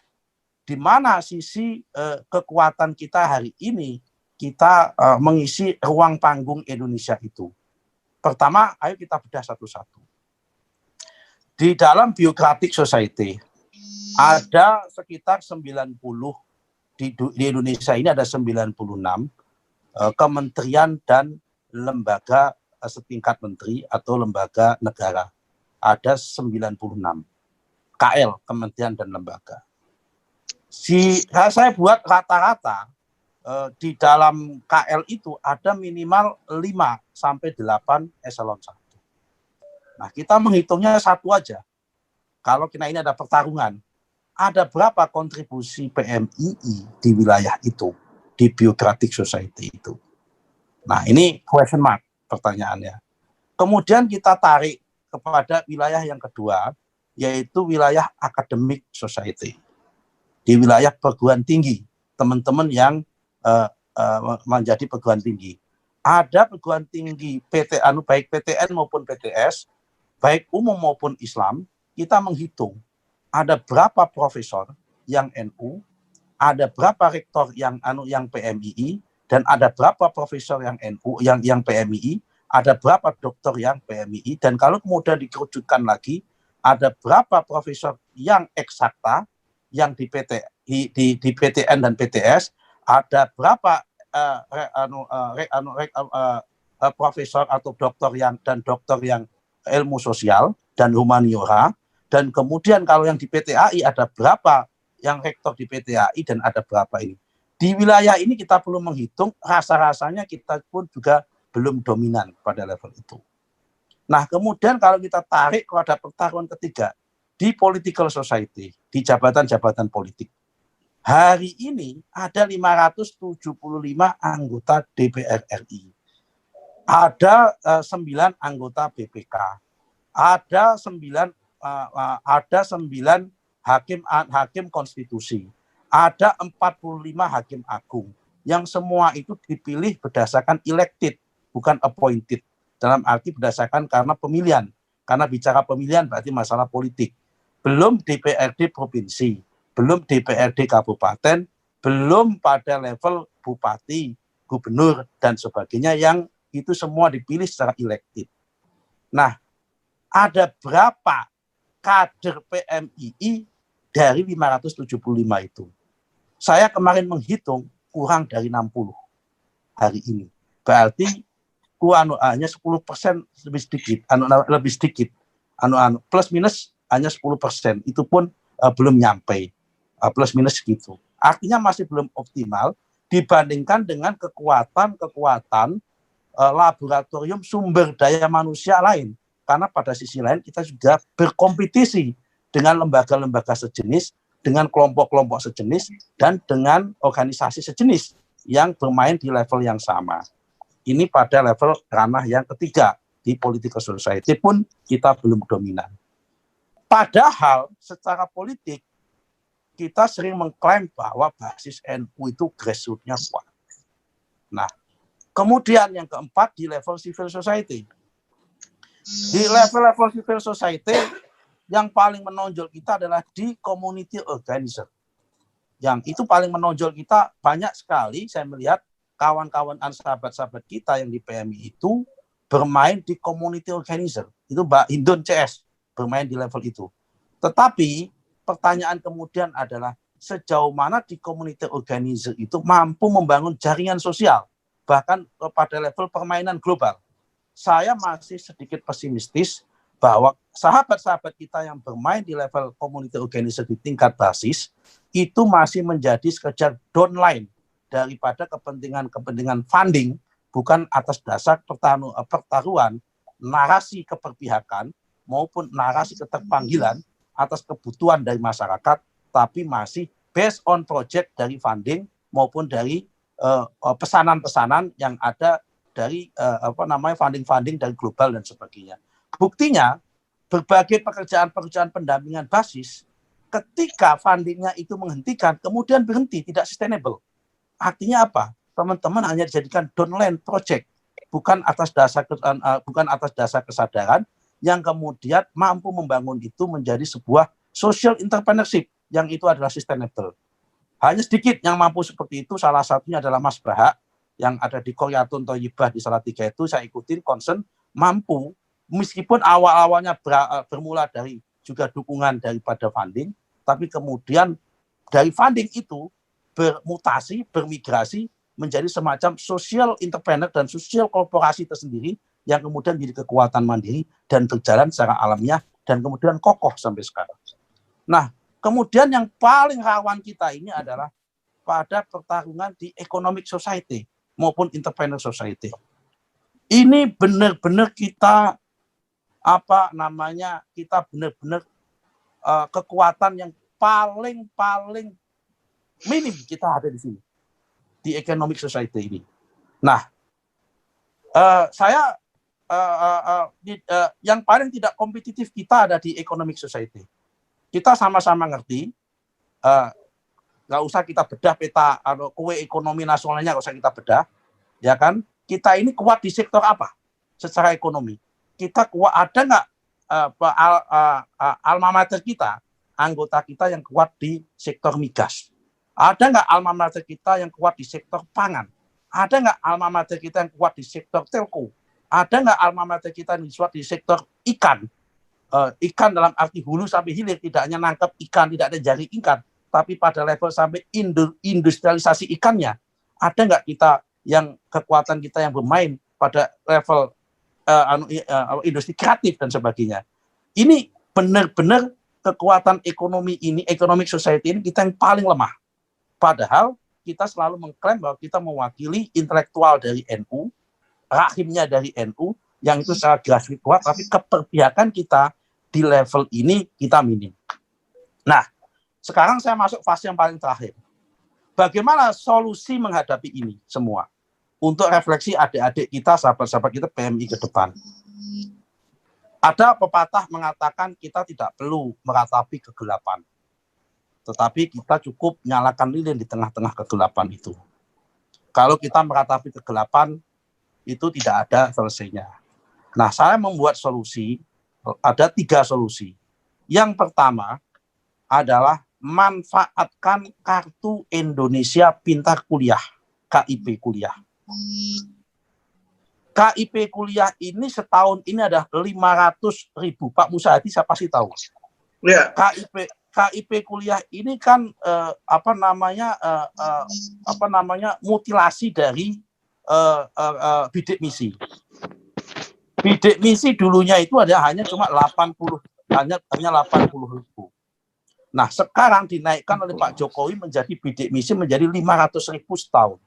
di mana sisi kekuatan kita hari ini, kita mengisi ruang panggung Indonesia itu. Pertama, ayo kita bedah satu-satu. Di dalam bureaucratic society ada sekitar 90, di Indonesia ini ada 96 kementerian dan lembaga setingkat menteri atau lembaga negara. Ada 96 KL, kementerian dan lembaga. Saya buat rata-rata di dalam KL itu ada minimal 5 sampai 8 eselon 1. Nah, kita menghitungnya satu aja. Kalau kita ini ada pertarungan, ada berapa kontribusi PMII di wilayah itu, di bureaucratic society itu. Nah, ini question mark pertanyaannya. Kemudian kita tarik kepada wilayah yang kedua, yaitu wilayah academic society. Di wilayah perguruan tinggi, teman-teman yang menjadi perguruan tinggi. Ada perguruan tinggi baik PTN maupun PTS, baik umum maupun Islam, kita menghitung ada berapa profesor yang NU, ada berapa rektor yang PMII, dan ada berapa profesor yang NU yang PMII, ada berapa dokter yang PMII, dan kalau kemudian dikerucutkan lagi, ada berapa profesor yang eksakta yang di PTN dan PTS, ada berapa profesor atau dokter yang ilmu sosial dan humaniora, dan kemudian kalau yang di PTAI ada berapa yang rektor di PTAI dan ada berapa ini. Di wilayah ini kita perlu menghitung, rasa-rasanya kita pun juga belum dominan pada level itu. Nah, kemudian kalau kita tarik pada pertarungan ketiga, di political society, di jabatan-jabatan politik. Hari ini ada 575 anggota DPR RI. Ada 9 anggota BPK. Ada 9 hakim konstitusi. Ada 45 hakim agung. Yang semua itu dipilih berdasarkan elected, bukan appointed. Dalam arti berdasarkan karena pemilihan. Karena bicara pemilihan berarti masalah politik. Belum DPRD provinsi, belum DPRD kabupaten, belum pada level bupati, gubernur, dan sebagainya yang itu semua dipilih secara elected. Nah, ada berapa kader PMII dari 575 itu? Saya kemarin menghitung kurang dari 60 hari ini. Berarti hanya 10% lebih sedikit. Plus minus hanya 10%. Itu pun belum nyampe. Plus minus segitu. Artinya masih belum optimal dibandingkan dengan kekuatan laboratorium sumber daya manusia lain. Karena pada sisi lain kita juga berkompetisi dengan lembaga-lembaga sejenis, dengan kelompok-kelompok sejenis, dan dengan organisasi sejenis yang bermain di level yang sama. Ini pada level ranah yang ketiga, di political society pun kita belum dominan. Padahal secara politik, kita sering mengklaim bahwa basis NU itu grassroots-nya kuat. Nah, kemudian yang keempat di level civil society. Di level civil society, yang paling menonjol kita adalah di community organizer. Yang itu paling menonjol kita banyak sekali, saya melihat kawan-kawan sahabat-sahabat kita yang di PMI itu bermain di community organizer. Itu Mbak Hindun CS bermain di level itu. Tetapi pertanyaan kemudian adalah sejauh mana di community organizer itu mampu membangun jaringan sosial, bahkan pada level permainan global. Saya masih sedikit pesimistis bahwa sahabat-sahabat kita yang bermain di level community organizer di tingkat basis itu masih menjadi sekedar downline daripada kepentingan funding, bukan atas dasar pertaruhan narasi keberpihakan maupun narasi keterpanggilan atas kebutuhan dari masyarakat, tapi masih based on project dari funding maupun dari pesanan-pesanan yang ada dari funding-funding dari global dan sebagainya. Buktinya berbagai pekerjaan-pekerjaan pendampingan basis ketika fundingnya itu menghentikan, kemudian berhenti, tidak sustainable. Artinya apa? Teman-teman hanya dijadikan downline project, bukan atas dasar kesadaran yang kemudian mampu membangun itu menjadi sebuah social entrepreneurship yang itu adalah sustainable. Hanya sedikit yang mampu seperti itu, salah satunya adalah Mas Bahak yang ada di Koryatun Toyibah di Salatiga itu, saya ikutin concern mampu, meskipun awal-awalnya bermula dari juga dukungan daripada funding, tapi kemudian dari funding itu bermutasi, bermigrasi menjadi semacam social entrepreneur dan social korporasi tersendiri yang kemudian jadi kekuatan mandiri dan berjalan secara alamiah dan kemudian kokoh sampai sekarang. Nah, kemudian yang paling rawan kita ini adalah pada pertarungan di economic society maupun entrepreneur society. Ini benar-benar kita kita benar-benar kekuatan yang paling minim kita ada di sini di economic society ini. Nah, yang paling tidak kompetitif kita ada di economic society. Kita sama-sama ngerti, nggak usah kita bedah peta kue ekonomi nasionalnya, nggak usah kita bedah, ya kan? Kita ini kuat di sektor apa? Secara ekonomi, kita kuat, ada nggak alma mater kita, anggota kita yang kuat di sektor migas? Ada nggak alma mater kita yang kuat di sektor pangan? Ada nggak alma mater kita yang kuat di sektor telco? Ada nggak alma mater kita yang kuat di sektor ikan? Ikan dalam arti hulu sampai hilir, tidak hanya nangkep ikan, tidak ada jari ikan, tapi pada level sampai industrialisasi ikannya. Ada nggak kita yang kekuatan kita yang bermain pada level industri kreatif dan sebagainya? Ini benar-benar kekuatan ekonomi ini, economic society ini kita yang paling lemah. Padahal kita selalu mengklaim bahwa kita mewakili intelektual dari NU, rahimnya dari NU, yang itu secara grassroots kuat, tapi keperpihakan kita di level ini kita minim. Nah, sekarang saya masuk fase yang paling terakhir. Bagaimana solusi menghadapi ini semua? Untuk refleksi adik-adik kita, sahabat-sahabat kita PMI ke depan. Ada pepatah mengatakan kita tidak perlu meratapi kegelapan, tetapi kita cukup nyalakan lilin di tengah-tengah kegelapan itu. Kalau kita meratapi kegelapan, itu tidak ada selesainya. Nah, saya membuat solusi, ada 3 solusi. Yang pertama adalah manfaatkan Kartu Indonesia Pintar Kuliah, KIP Kuliah. KIP Kuliah ini setahun ini ada 500.000. Pak Musahadi saya pasti tahu. Ya. KIP Kuliah ini kan mutilasi dari bidik misi. Bidik misi dulunya itu hanya cuma 80.000. Nah, sekarang dinaikkan oleh Pak Jokowi menjadi bidik misi menjadi 500.000 setahun.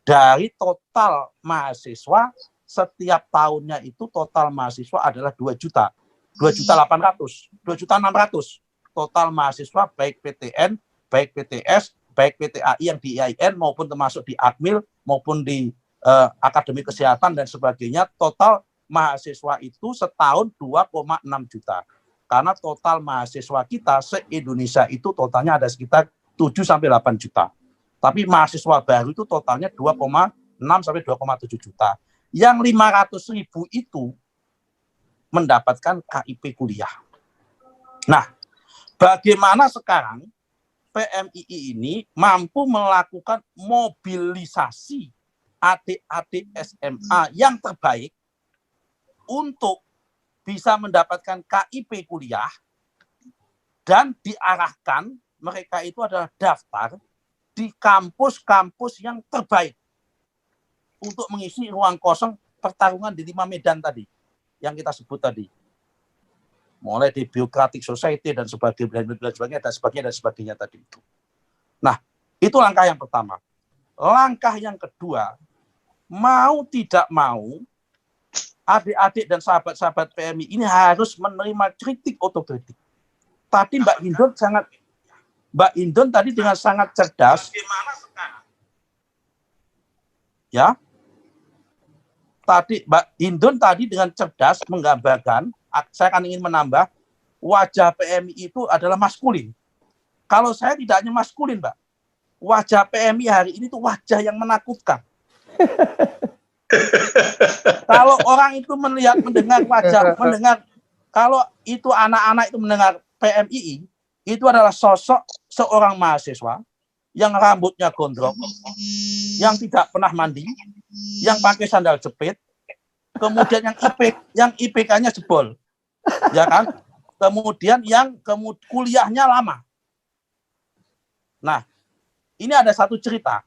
Dari total mahasiswa setiap tahunnya itu total mahasiswa adalah 2.800.000, total mahasiswa baik PTN, baik PTS, baik PTAI yang di IAIN maupun termasuk di Akmil maupun di Akademi Kesehatan dan sebagainya, total mahasiswa itu setahun 2,6 juta. Karena total mahasiswa kita se-Indonesia itu totalnya ada sekitar 7-8 juta. Tapi mahasiswa baru itu totalnya 2,6 sampai 2,7 juta. Yang 500.000 itu mendapatkan KIP kuliah. Nah, bagaimana sekarang PMII ini mampu melakukan mobilisasi adik-adik SMA yang terbaik untuk bisa mendapatkan KIP kuliah dan diarahkan mereka itu adalah daftar di kampus-kampus yang terbaik untuk mengisi ruang kosong pertarungan di 5 medan tadi yang kita sebut tadi, mulai di Bureaucratic Society dan sebagainya tadi itu. Nah, itu langkah yang pertama. Langkah yang kedua, mau tidak mau adik-adik dan sahabat-sahabat PMI ini harus menerima kritik otokritik. Tadi Mbak Indon tadi dengan sangat cerdas. Ya. Tadi Mbak Indon tadi dengan cerdas menggambarkan, saya akan ingin menambah, wajah PMI itu adalah maskulin. Kalau saya tidak hanya maskulin, Mbak. Wajah PMI hari ini itu wajah yang menakutkan. Kalau orang itu mendengar kalau itu anak-anak itu mendengar PMII, itu adalah sosok seorang mahasiswa yang rambutnya gondrong, yang tidak pernah mandi, yang pakai sandal jepit, kemudian yang IPK-nya jebol, ya kan? Kemudian yang kuliahnya lama. Nah, ini ada satu cerita,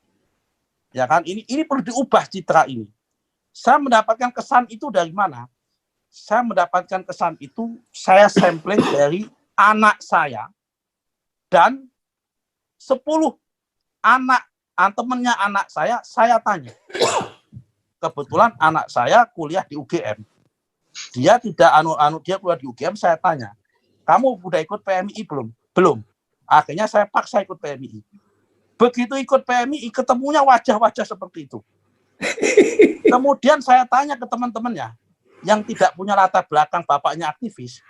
ya kan? Ini perlu diubah citra ini. Saya mendapatkan kesan itu dari mana? Saya mendapatkan kesan itu, saya sampling dari anak saya dan 10 temannya anak saya tanya. Kebetulan anak saya kuliah di UGM. Dia tidak dia kuliah di UGM, saya tanya, "Kamu udah ikut PMII belum?" "Belum." Akhirnya saya paksa ikut PMII. Begitu ikut PMII, ketemunya wajah-wajah seperti itu. Kemudian saya tanya ke teman-temannya yang tidak punya latar belakang bapaknya aktivis,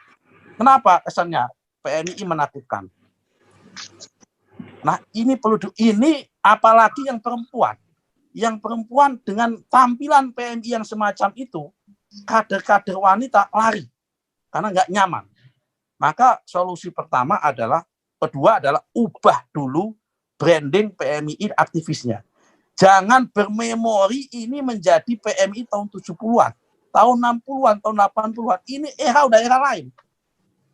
kenapa kesannya PMII menakutkan? Nah, ini apalagi yang perempuan dengan tampilan PMI yang semacam itu, kader-kader wanita lari karena nggak nyaman. Maka solusi kedua adalah ubah dulu branding PMII aktivisnya. Jangan bermemori ini menjadi PMI tahun 70-an, tahun 60-an, tahun 80-an. Ini udah era lain.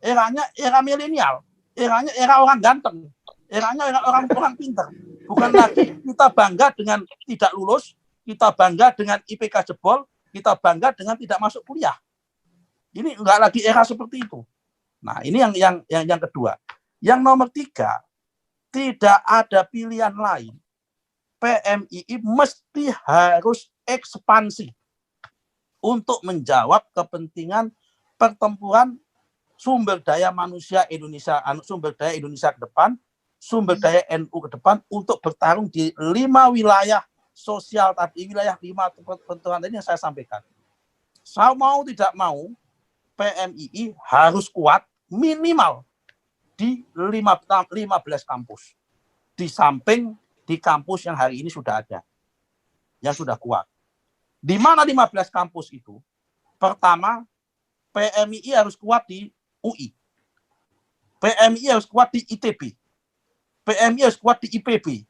Eranya era milenial, eranya era orang ganteng, eranya era orang pintar. Bukan lagi kita bangga dengan tidak lulus, kita bangga dengan IPK jebol, kita bangga dengan tidak masuk kuliah. Ini enggak lagi era seperti itu. Nah, ini yang kedua. Yang nomor 3, tidak ada pilihan lain. PMII mesti harus ekspansi untuk menjawab kepentingan pertempuran sumber daya manusia Indonesia, sumber daya Indonesia ke depan, sumber daya NU ke depan untuk bertarung di 5 wilayah sosial tadi, wilayah 5 kepentingan tadi yang saya sampaikan. Saya mau tidak mau, PMII harus kuat minimal di 15 kampus. Di samping di kampus yang hari ini sudah ada, yang sudah kuat. Di mana 15 kampus itu? Pertama, PMII harus kuat di UI. PMII harus kuat di ITB. PMII harus kuat di IPB.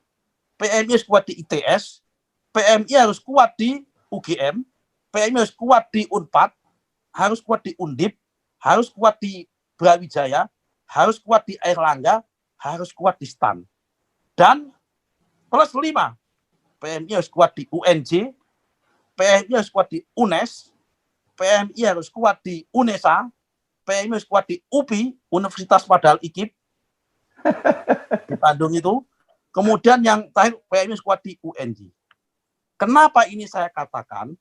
PMII harus kuat di ITS. PMII harus kuat di UGM. PMII harus kuat di Unpad. Harus kuat di Undip. Harus kuat di Brawijaya. Harus kuat di Airlangga. Harus kuat di STAN. Dan plus 5, PMI harus kuat di UNJ, PMI harus kuat di UNES, PMI harus kuat di UNESA, PMI harus kuat di UPI, Universitas Padahal IKIP, di Bandung itu. Kemudian yang terakhir, PMI harus kuat di UNJ. Kenapa ini saya katakan?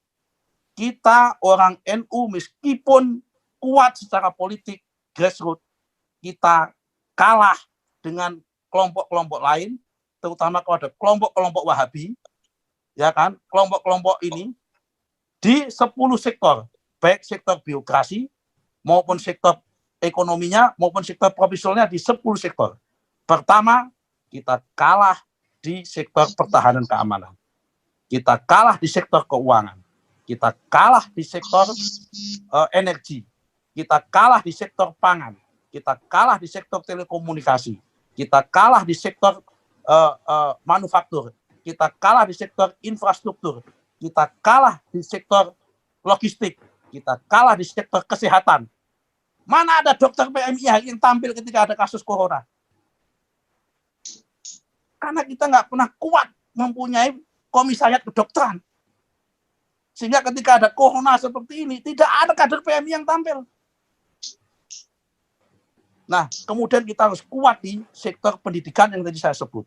Kita orang NU meskipun kuat secara politik, grassroots, kita kalah dengan kelompok-kelompok lain, terutama kepada kelompok-kelompok Wahabi, ya kan, kelompok-kelompok ini di 10 sektor, baik sektor birokrasi maupun sektor ekonominya maupun sektor profesionalnya di 10 sektor. Pertama, kita kalah di sektor pertahanan keamanan. Kita kalah di sektor keuangan. Kita kalah di sektor energi. Kita kalah di sektor pangan. Kita kalah di sektor telekomunikasi. Kita kalah di sektor manufaktur, kita kalah di sektor infrastruktur, kita kalah di sektor logistik, kita kalah di sektor kesehatan. Mana ada dokter PMI yang tampil ketika ada kasus corona? Karena kita nggak pernah kuat mempunyai komisariat kedokteran. Sehingga ketika ada corona seperti ini, tidak ada kader PMI yang tampil. Nah, kemudian kita harus kuat di sektor pendidikan yang tadi saya sebut.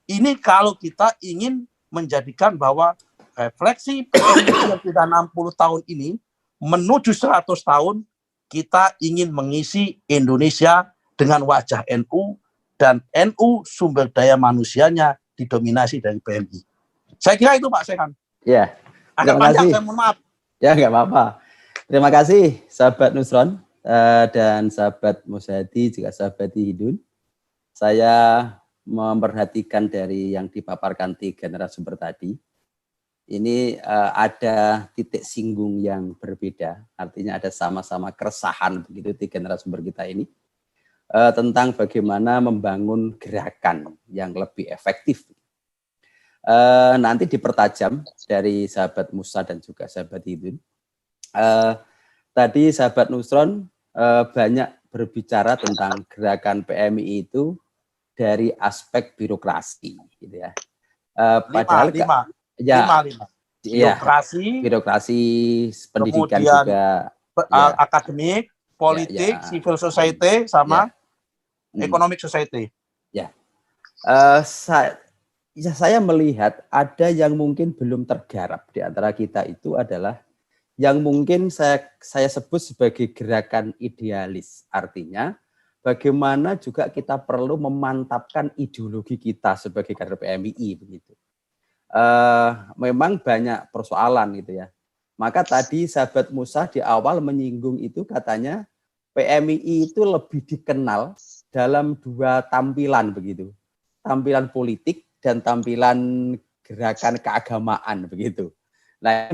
Ini kalau kita ingin menjadikan bahwa refleksi yang sudah 60 tahun ini menuju 100 tahun, kita ingin mengisi Indonesia dengan wajah NU, dan NU sumber daya manusianya didominasi dari PMI. Saya kira itu Pak Sehan. Ya, agak panjang, saya mohon maaf. Ya, nggak apa-apa. Terima kasih, sahabat Nusron. Dan sahabat Musyadi, juga sahabat Hidun, saya memperhatikan dari yang dipaparkan 3 narasumber tadi, ini ada titik singgung yang berbeda, artinya ada sama-sama keresahan begitu 3 narasumber kita ini, tentang bagaimana membangun gerakan yang lebih efektif. Nanti dipertajam dari sahabat Musa dan juga sahabat Hidun. Tadi sahabat Nusron banyak berbicara tentang gerakan PMI itu dari aspek birokrasi, gitu ya. Padahal lima. Birokrasi, pendidikan kemudian juga, akademik, politik, civil society, sama economic society. Ya, saya melihat ada yang mungkin belum tergarap di antara kita itu adalah yang mungkin saya sebut sebagai gerakan idealis. Artinya bagaimana juga kita perlu memantapkan ideologi kita sebagai kader PMII begitu. Memang banyak persoalan gitu ya. Maka tadi sahabat Musa di awal menyinggung itu, katanya PMII itu lebih dikenal dalam 2 tampilan begitu. Tampilan politik dan tampilan gerakan keagamaan begitu. Nah,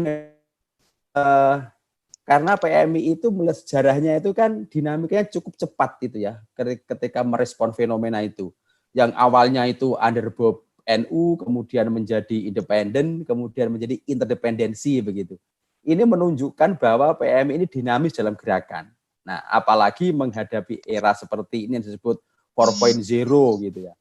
Karena PMI itu mulai sejarahnya itu kan dinamikanya cukup cepat gitu ya, ketika merespon fenomena itu. Yang awalnya itu underbop NU, kemudian menjadi independen, kemudian menjadi interdependensi begitu. Ini menunjukkan bahwa PMI ini dinamis dalam gerakan. Nah, apalagi menghadapi era seperti ini yang disebut 4.0 gitu ya.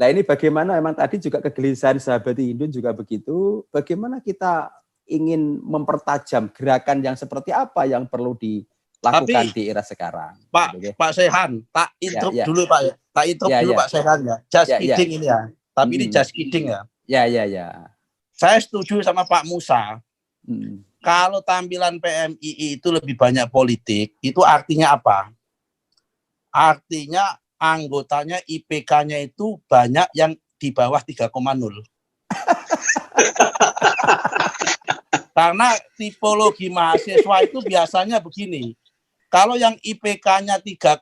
Nah, ini bagaimana memang tadi juga kegelisahan sahabat Hindun juga begitu, bagaimana kita ingin mempertajam gerakan yang seperti apa yang perlu dilakukan di era sekarang. Pak, gitu, Pak Sehan, tak intro dulu Pak ya. Tak intro dulu Pak Sehan ya. Just kidding ini ya. Tapi ini just kidding ya. Ya. Saya setuju sama Pak Musa. Kalau tampilan PMII itu lebih banyak politik, itu artinya apa? Artinya anggotanya IPK-nya itu banyak yang di bawah 3,0. Karena tipologi mahasiswa itu biasanya begini. Kalau yang IPK-nya 3,5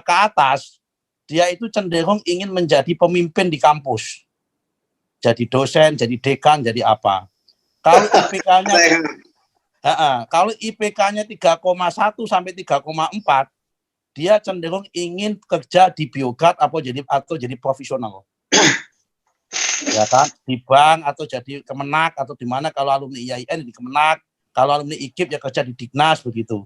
ke atas, dia itu cenderung ingin menjadi pemimpin di kampus. Jadi dosen, jadi dekan, jadi apa. Kalau IPK-nya 3,1 sampai 3,4, dia cenderung ingin kerja di Biograd atau jadi profesional. Ya kan, di bank atau jadi Kemenak atau di mana, kalau alumni IAIN di Kemenak, kalau alumni IKIP ya kerja di Dignas begitu.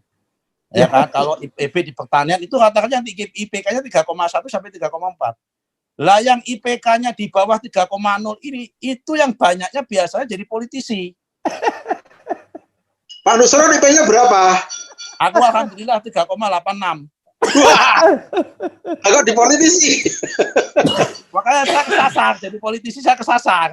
Ya kan, kalau IPB di pertanian itu rata-rata IPK-nya 3,1 sampai 3,4. Lah yang IPK-nya di bawah 3,0 ini itu yang banyaknya biasanya jadi politisi. Pak Nusron IP-nya berapa? Aku alhamdulillah 3,86. Wah, agak di politisi. Makanya saya kesasar, jadi politisi saya kesasar.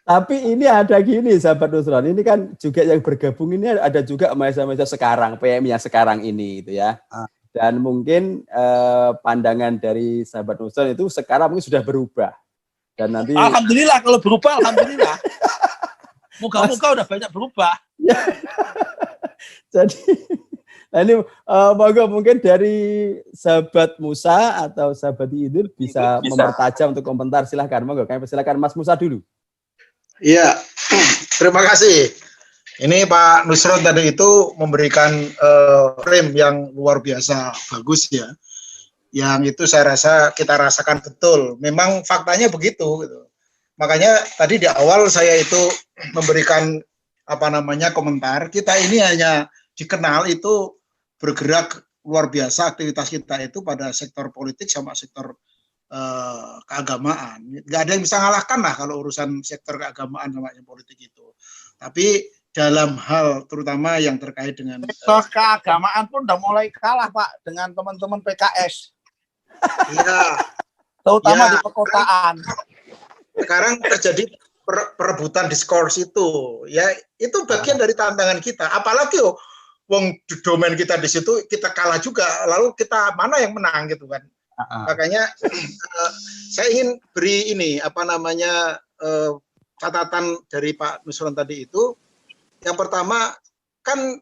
Tapi ini ada gini sahabat Nusron, ini kan juga yang bergabung ini ada juga mahasiswa sekarang, PMI yang sekarang ini gitu ya. Dan mungkin pandangan dari sahabat Nusron itu sekarang mungkin sudah berubah. Dan nanti alhamdulillah kalau berubah, alhamdulillah. Moga-moga udah banyak berubah. Ya. Jadi ini mungkin dari sahabat Musa atau sahabat Idul bisa mempertajam untuk komentar. Silahkan, silakan Mas Musa dulu. Iya, terima kasih. Ini Pak Nusron tadi itu memberikan frame yang luar biasa bagus ya. Yang itu saya rasa kita rasakan betul. Memang faktanya begitu. Gitu. Makanya tadi di awal saya itu memberikan komentar. Kita ini hanya dikenal itu bergerak luar biasa aktivitas kita itu pada sektor politik sama sektor keagamaan. Nggak ada yang bisa ngalahkan lah kalau urusan sektor keagamaan sama yang politik itu. Tapi dalam hal terutama yang terkait dengan sektor keagamaan pun udah mulai kalah Pak dengan teman-teman PKS. Iya. Terutama di perkotaan. Sekarang terjadi perebutan diskurs itu, ya itu bagian dari tantangan kita. Apalagi wong domain kita di situ kita kalah juga, lalu kita mana yang menang gitu kan? Makanya saya ingin beri ini catatan dari Pak Nusron tadi itu. Yang pertama kan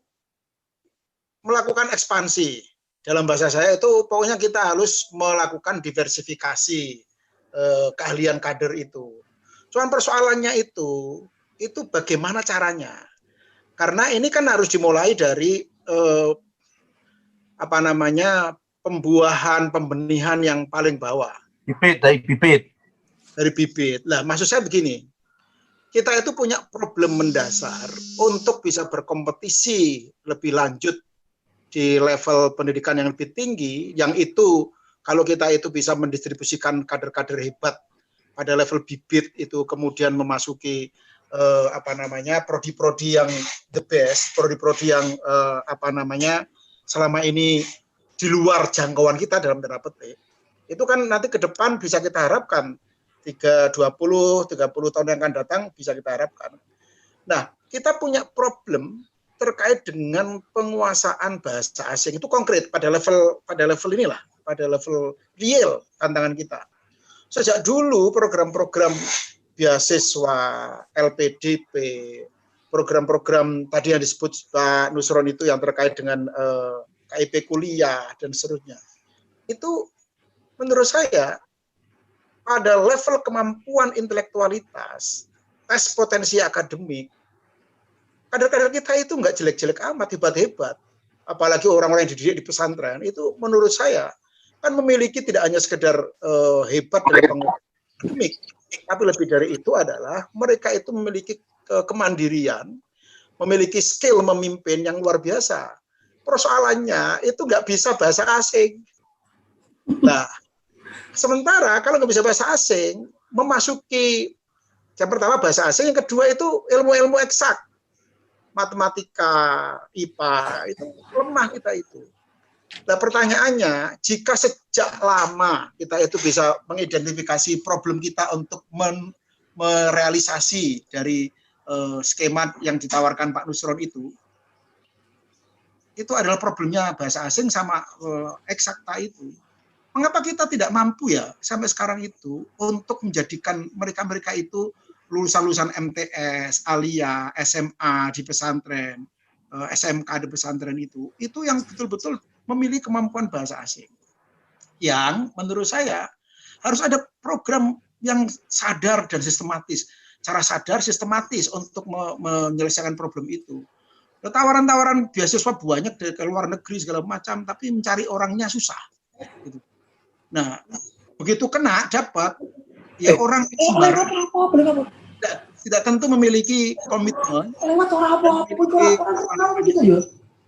melakukan ekspansi. Dalam bahasa saya itu pokoknya kita harus melakukan diversifikasi keahlian kader itu. Cuman persoalannya itu bagaimana caranya? Karena ini kan harus dimulai dari pembuahan, pembenihan yang paling bawah. Dari bibit. Dari bibit. Lah, maksud saya begini. Kita itu punya problem mendasar untuk bisa berkompetisi lebih lanjut di level pendidikan yang lebih tinggi, yang itu kalau kita itu bisa mendistribusikan kader-kader hebat pada level bibit itu kemudian memasuki prodi-prodi yang the best, prodi-prodi yang selama ini di luar jangkauan kita dalam tanda petik, itu kan nanti ke depan bisa kita harapkan 30 tahun yang akan datang bisa kita harapkan. Nah, kita punya problem terkait dengan penguasaan bahasa asing itu konkret pada level inilah, pada level real tantangan kita. Sejak dulu program-program beasiswa, LPDP, program-program tadi yang disebut Pak Nusron itu yang terkait dengan KIP kuliah dan seterusnya. Itu menurut saya pada level kemampuan intelektualitas, tes potensi akademik, kader-kader kita itu nggak jelek-jelek amat, hebat-hebat. Apalagi orang-orang yang dididik di pesantren, itu menurut saya kan memiliki tidak hanya sekedar hebat dalam pengetahuan akademik, tapi lebih dari itu adalah mereka itu memiliki kemandirian, memiliki skill memimpin yang luar biasa. Persoalannya itu nggak bisa bahasa asing. Nah, sementara kalau nggak bisa bahasa asing, memasuki yang pertama bahasa asing, yang kedua itu ilmu-ilmu eksak, matematika, IPA, itu lemah kita itu. Nah, pertanyaannya, jika sejak lama kita itu bisa mengidentifikasi problem kita untuk merealisasi dari skema yang ditawarkan Pak Nusron itu adalah problemnya bahasa asing sama eksakta itu. Mengapa kita tidak mampu ya sampai sekarang itu untuk menjadikan mereka-mereka itu lulusan-lulusan MTS, Alia, SMA di pesantren, SMK di pesantren itu yang betul-betul memiliki kemampuan bahasa asing. Yang menurut saya harus ada program yang sadar dan sistematis, cara sadar sistematis untuk menyelesaikan problem itu. Tawaran-tawaran beasiswa banyak dari luar negeri segala macam, tapi mencari orangnya susah. Gitu. Nah, begitu kena dapat, ya orang sembarang tidak tentu memiliki komitmen,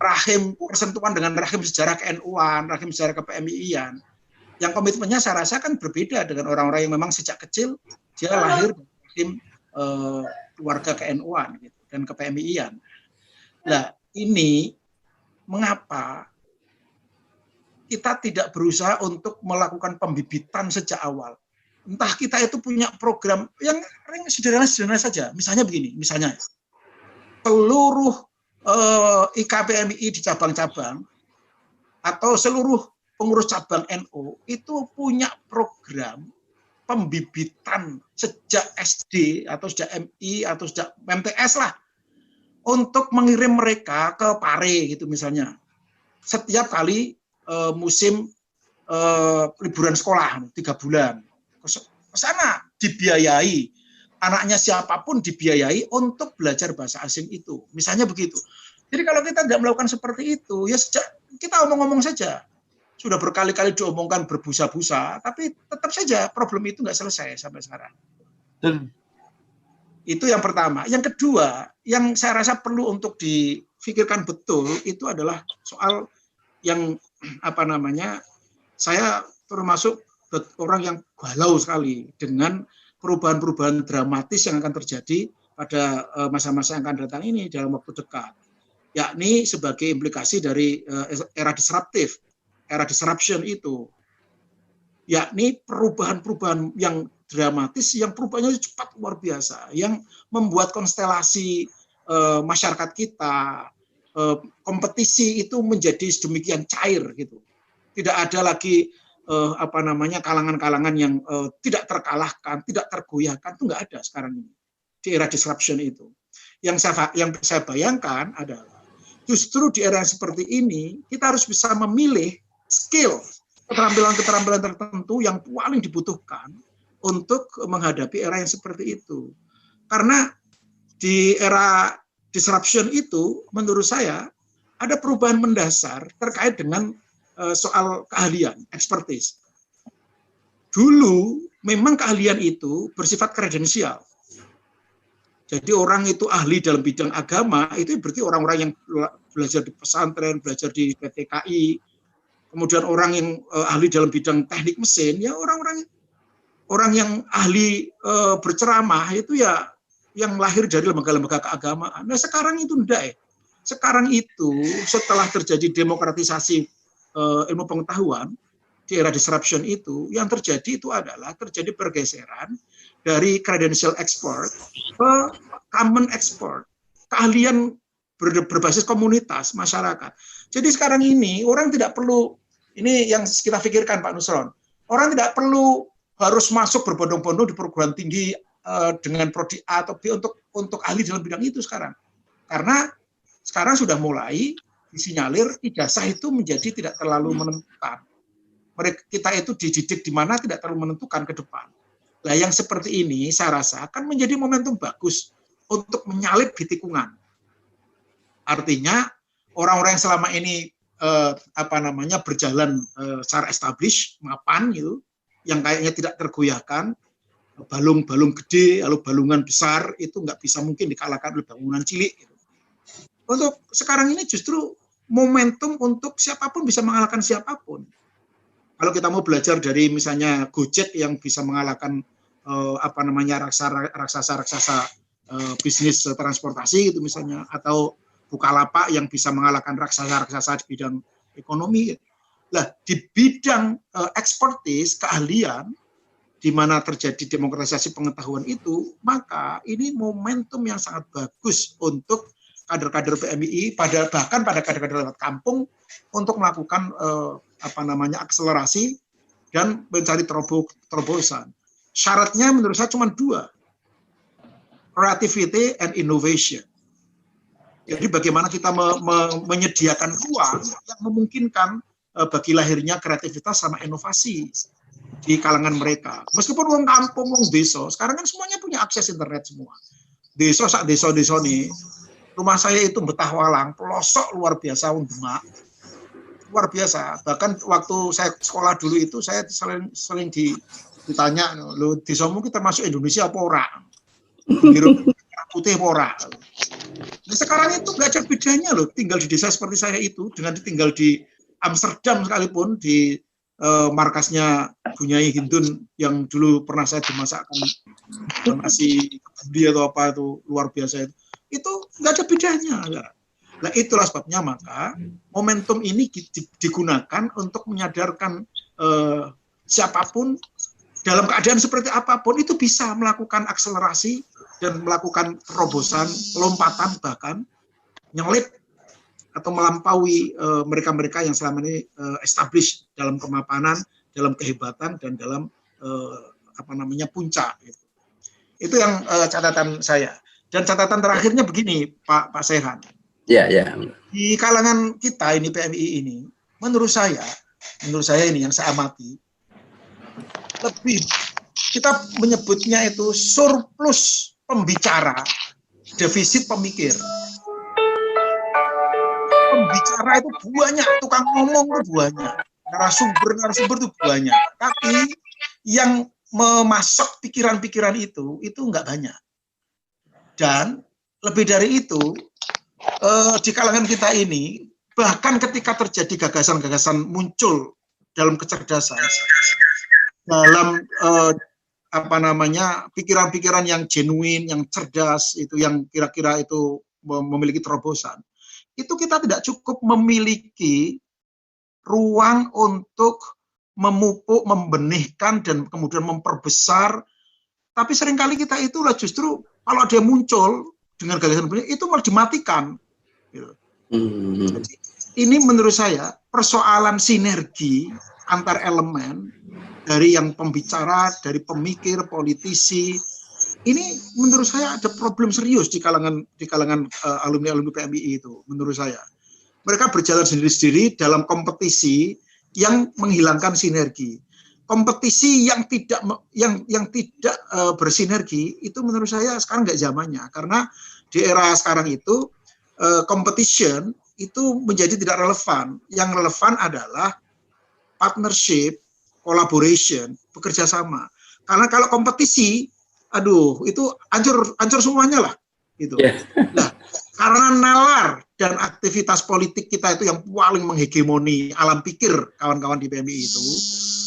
rahim persentuhan dengan rahim sejarah ke-NU-an, rahim sejarah ke-PMI-an. Yang komitmennya saya rasa kan berbeda dengan orang-orang yang memang sejak kecil dia lahir dari rahim keluarga ke-NU-an gitu, dan ke-PMI-an. Nah, ini mengapa kita tidak berusaha untuk melakukan pembibitan sejak awal. Entah kita itu punya program yang sederhana-sederhana saja. Misalnya begini, misalnya seluruh IKPMI di cabang-cabang atau seluruh pengurus cabang NU itu punya program pembibitan sejak SD atau sejak MI atau sejak MTS lah, untuk mengirim mereka ke Pare gitu misalnya. Setiap kali musim liburan sekolah 3 bulan ke sana dibiayai, anaknya siapapun dibiayai untuk belajar bahasa asing itu. Misalnya begitu. Jadi kalau kita tidak melakukan seperti itu, ya sejak kita omong-omong saja. Sudah berkali-kali diomongkan berbusa-busa, tapi tetap saja problem itu nggak selesai sampai sekarang. Itu yang pertama. Yang kedua, yang saya rasa perlu untuk difikirkan betul itu adalah soal yang saya termasuk orang yang galau sekali dengan perubahan-perubahan dramatis yang akan terjadi pada masa-masa yang akan datang ini dalam waktu dekat, yakni sebagai implikasi dari era disruptif, era disruption itu, yakni perubahan-perubahan yang dramatis, yang perubahannya cepat luar biasa, yang membuat konstelasi masyarakat kita, kompetisi itu menjadi sedemikian cair gitu. Tidak ada lagi kalangan-kalangan yang tidak terkalahkan, tidak tergoyahkan, itu nggak ada sekarang ini di era disruption itu. Yang saya bayangkan adalah justru di era seperti ini kita harus bisa memilih skill, keterampilan-keterampilan tertentu yang paling dibutuhkan untuk menghadapi era yang seperti itu. Karena di era disruption itu menurut saya ada perubahan mendasar terkait dengan soal keahlian, expertise. Dulu memang keahlian itu bersifat kredensial. Jadi orang itu ahli dalam bidang agama, itu berarti orang-orang yang belajar di pesantren, belajar di PTKI, kemudian orang yang ahli dalam bidang teknik mesin, ya orang yang ahli berceramah itu ya yang lahir dari lembaga-lembaga keagamaan. Nah sekarang itu enggak ya. Sekarang itu setelah terjadi demokratisasi ilmu pengetahuan di era disruption itu, yang terjadi itu adalah terjadi pergeseran dari credential export ke common export, keahlian berbasis komunitas masyarakat. Jadi sekarang ini orang tidak perlu, ini yang kita pikirkan Pak Nusron, orang tidak perlu harus masuk berbondong-bondong di perguruan tinggi dengan prodi A atau B untuk ahli dalam bidang itu sekarang, karena sekarang sudah mulai disinyalir ijazah itu menjadi tidak terlalu menentukan. Kita itu dididik di mana tidak terlalu menentukan ke depan. Nah, yang seperti ini saya rasa akan menjadi momentum bagus untuk menyalip di tikungan. Artinya orang-orang yang selama ini berjalan secara established, mapan gitu, yang kayaknya tidak tergoyahkan, balung-balung gede, lalu balungan besar itu nggak bisa mungkin dikalahkan oleh bangunan cilik. Gitu. Untuk sekarang ini justru momentum untuk siapapun bisa mengalahkan siapapun. Kalau kita mau belajar dari misalnya Gojek yang bisa mengalahkan raksasa-raksasa bisnis transportasi gitu misalnya, atau Bukalapak yang bisa mengalahkan raksasa-raksasa di bidang ekonomi. Nah, di bidang expertise, keahlian, di mana terjadi demokratisasi pengetahuan itu, maka ini momentum yang sangat bagus untuk kader-kader PMII, bahkan pada kader-kader lewat kampung, untuk melakukan akselerasi dan mencari terobosan. Syaratnya menurut saya cuma 2, creativity and innovation. Jadi bagaimana kita menyediakan ruang yang memungkinkan bagi lahirnya kreativitas sama inovasi di kalangan mereka. Meskipun wong kampung, wong desa, sekarang kan semuanya punya akses internet semua. Desa nih, rumah saya itu Betah Walang, pelosok luar biasa, wong Demak. Luar biasa. Bahkan waktu saya sekolah dulu itu saya sering ditanya, "Lo desamu kita termasuk Indonesia apa ora? Biru putih apa ora?" Nah, sekarang itu nggak ada bedanya loh, tinggal di desa seperti saya itu dengan tinggal di Amsterdam sekalipun, di markasnya Bunyai Hindun yang dulu pernah saya dimasakkan nasi dia atau apa itu luar biasa itu nggak ada bedanya. Nah, itulah sebabnya maka momentum ini digunakan untuk menyadarkan siapapun dalam keadaan seperti apapun itu bisa melakukan akselerasi dan melakukan terobosan, lompatan, bahkan nyelip atau melampaui mereka-mereka yang selama ini established dalam kemapanan, dalam kehebatan, dan dalam puncak. Gitu. Itu yang catatan saya. Dan catatan terakhirnya begini, Pak Sehan. Ya. Di kalangan kita ini PMII ini, menurut saya ini yang saya amati, lebih kita menyebutnya itu surplus pembicara, defisit pemikir. Pembicara itu banyak, tukang ngomong itu banyak, narasumber itu banyak. Tapi yang memasok pikiran-pikiran itu nggak banyak. Dan lebih dari itu, di kalangan kita ini, bahkan ketika terjadi gagasan-gagasan muncul dalam kecerdasan, dalam pikiran-pikiran yang genuine, yang cerdas, itu yang kira-kira itu memiliki terobosan, itu kita tidak cukup memiliki ruang untuk memupuk, membenihkan, dan kemudian memperbesar. Tapi seringkali kita itulah justru kalau dia muncul dengan gagasan itu malah dimatikan. Jadi, ini menurut saya persoalan sinergi antar elemen dari yang pembicara, dari pemikir, politisi. Ini menurut saya ada problem serius di kalangan alumni PMII itu, menurut saya. Mereka berjalan sendiri-sendiri dalam kompetisi yang menghilangkan sinergi. Kompetisi yang tidak bersinergi itu menurut saya sekarang nggak zamannya, karena di era sekarang itu competition itu menjadi tidak relevan. Yang relevan adalah partnership, collaboration, bekerja sama. Karena kalau kompetisi, itu hancur semuanya lah, gitu. Nah, karena nalar dan aktivitas politik kita itu yang paling menghegemoni alam pikir kawan-kawan di PMII itu,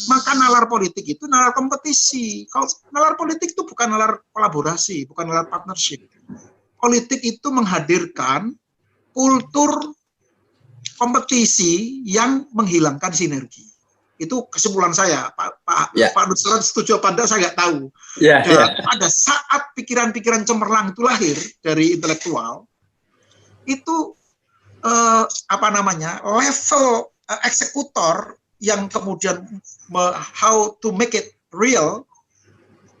maka nalar politik itu nalar kompetisi. Kalau nalar politik itu bukan nalar kolaborasi, bukan nalar partnership. Politik itu menghadirkan kultur kompetisi yang menghilangkan sinergi. Itu kesimpulan saya, Pak Nusron setuju apa enggak, saya nggak tahu. Pada saat pikiran-pikiran cemerlang itu lahir dari intelektual, itu level eksekutor yang kemudian how to make it real,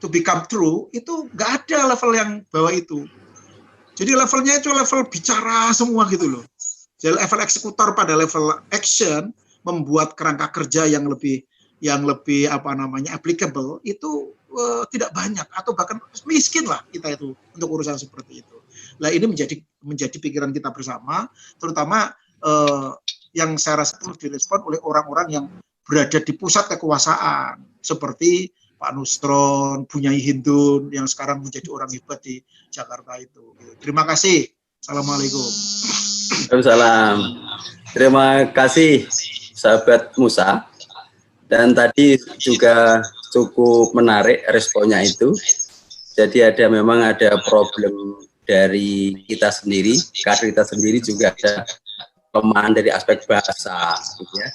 to become true, itu nggak ada level yang bawah itu. Jadi levelnya itu level bicara semua gitu loh. Jadi level eksekutor pada level action, membuat kerangka kerja yang lebih applicable, itu tidak banyak atau bahkan miskin lah kita itu untuk urusan seperti itu. Nah ini menjadi pikiran kita bersama, terutama yang saya rasa perlu direspon oleh orang-orang yang berada di pusat kekuasaan seperti Pak Nusron, Bunyai Hindun yang sekarang menjadi orang hebat di Jakarta itu. Terima kasih. Assalamualaikum. Waalaikumsalam. Terima kasih sahabat Musa. Dan tadi juga cukup menarik responnya itu. Jadi memang ada problem dari kita sendiri, kader kita sendiri juga ada kelemahan dari aspek bahasa, gitu ya.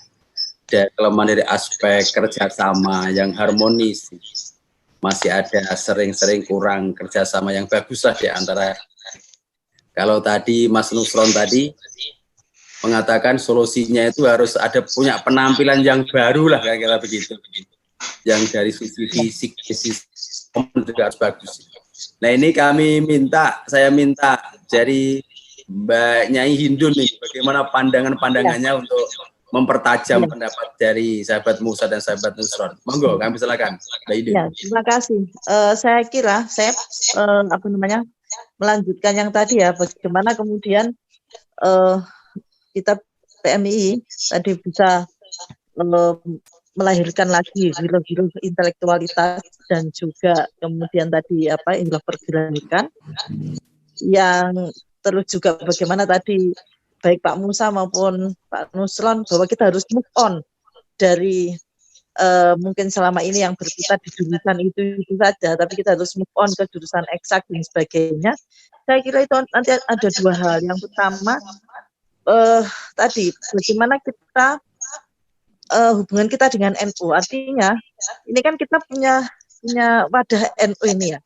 Ada kelemahan dari aspek kerjasama yang harmonis. Masih ada sering-sering kurang kerjasama yang bagus lah di antara. Kalau tadi Mas Nusron tadi mengatakan solusinya itu harus ada punya penampilan yang baru lah kira-kira begitu. Yang dari sisi fisik, sisi komen juga harus bagus. Nah ini saya minta dari Mbak Nyai Hindun nih, bagaimana pandangannya untuk mempertajam pendapat dari sahabat Musa dan sahabat Nusron. Monggo, kami silakan. Mbak Hindun. Ya, terima kasih. Saya kira saya melanjutkan yang tadi ya, bagaimana kemudian kita PMII tadi bisa melahirkan lagi hero-hero intelektualitas dan juga kemudian tadi hero pergerakan yang terus juga bagaimana tadi baik Pak Musa maupun Pak Nusron bahwa kita harus move on dari mungkin selama ini yang berkutat di jurusan itu saja, tapi kita harus move on ke jurusan eksak dan sebagainya. Saya kira itu nanti ada dua hal. Yang pertama tadi bagaimana kita hubungan kita dengan NU, artinya ini kan kita punya wadah NU ini ya,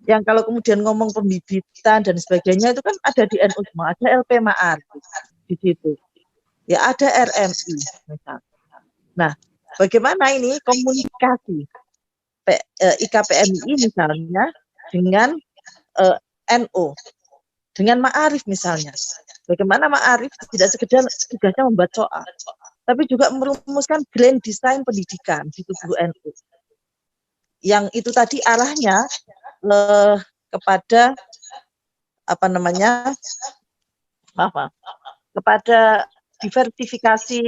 yang kalau kemudian ngomong pembibitan dan sebagainya itu kan ada di NU semua, ada LP Ma'arif di situ, ya ada RMI misalnya. Nah, bagaimana ini komunikasi IKPMI misalnya dengan NU, dengan Ma'arif misalnya, bagaimana Ma'arif tidak sekedar tugasnya membuat soal, tapi juga merumuskan grand design pendidikan di tubuh NU. Yang itu tadi arahnya kepada kepada diversifikasi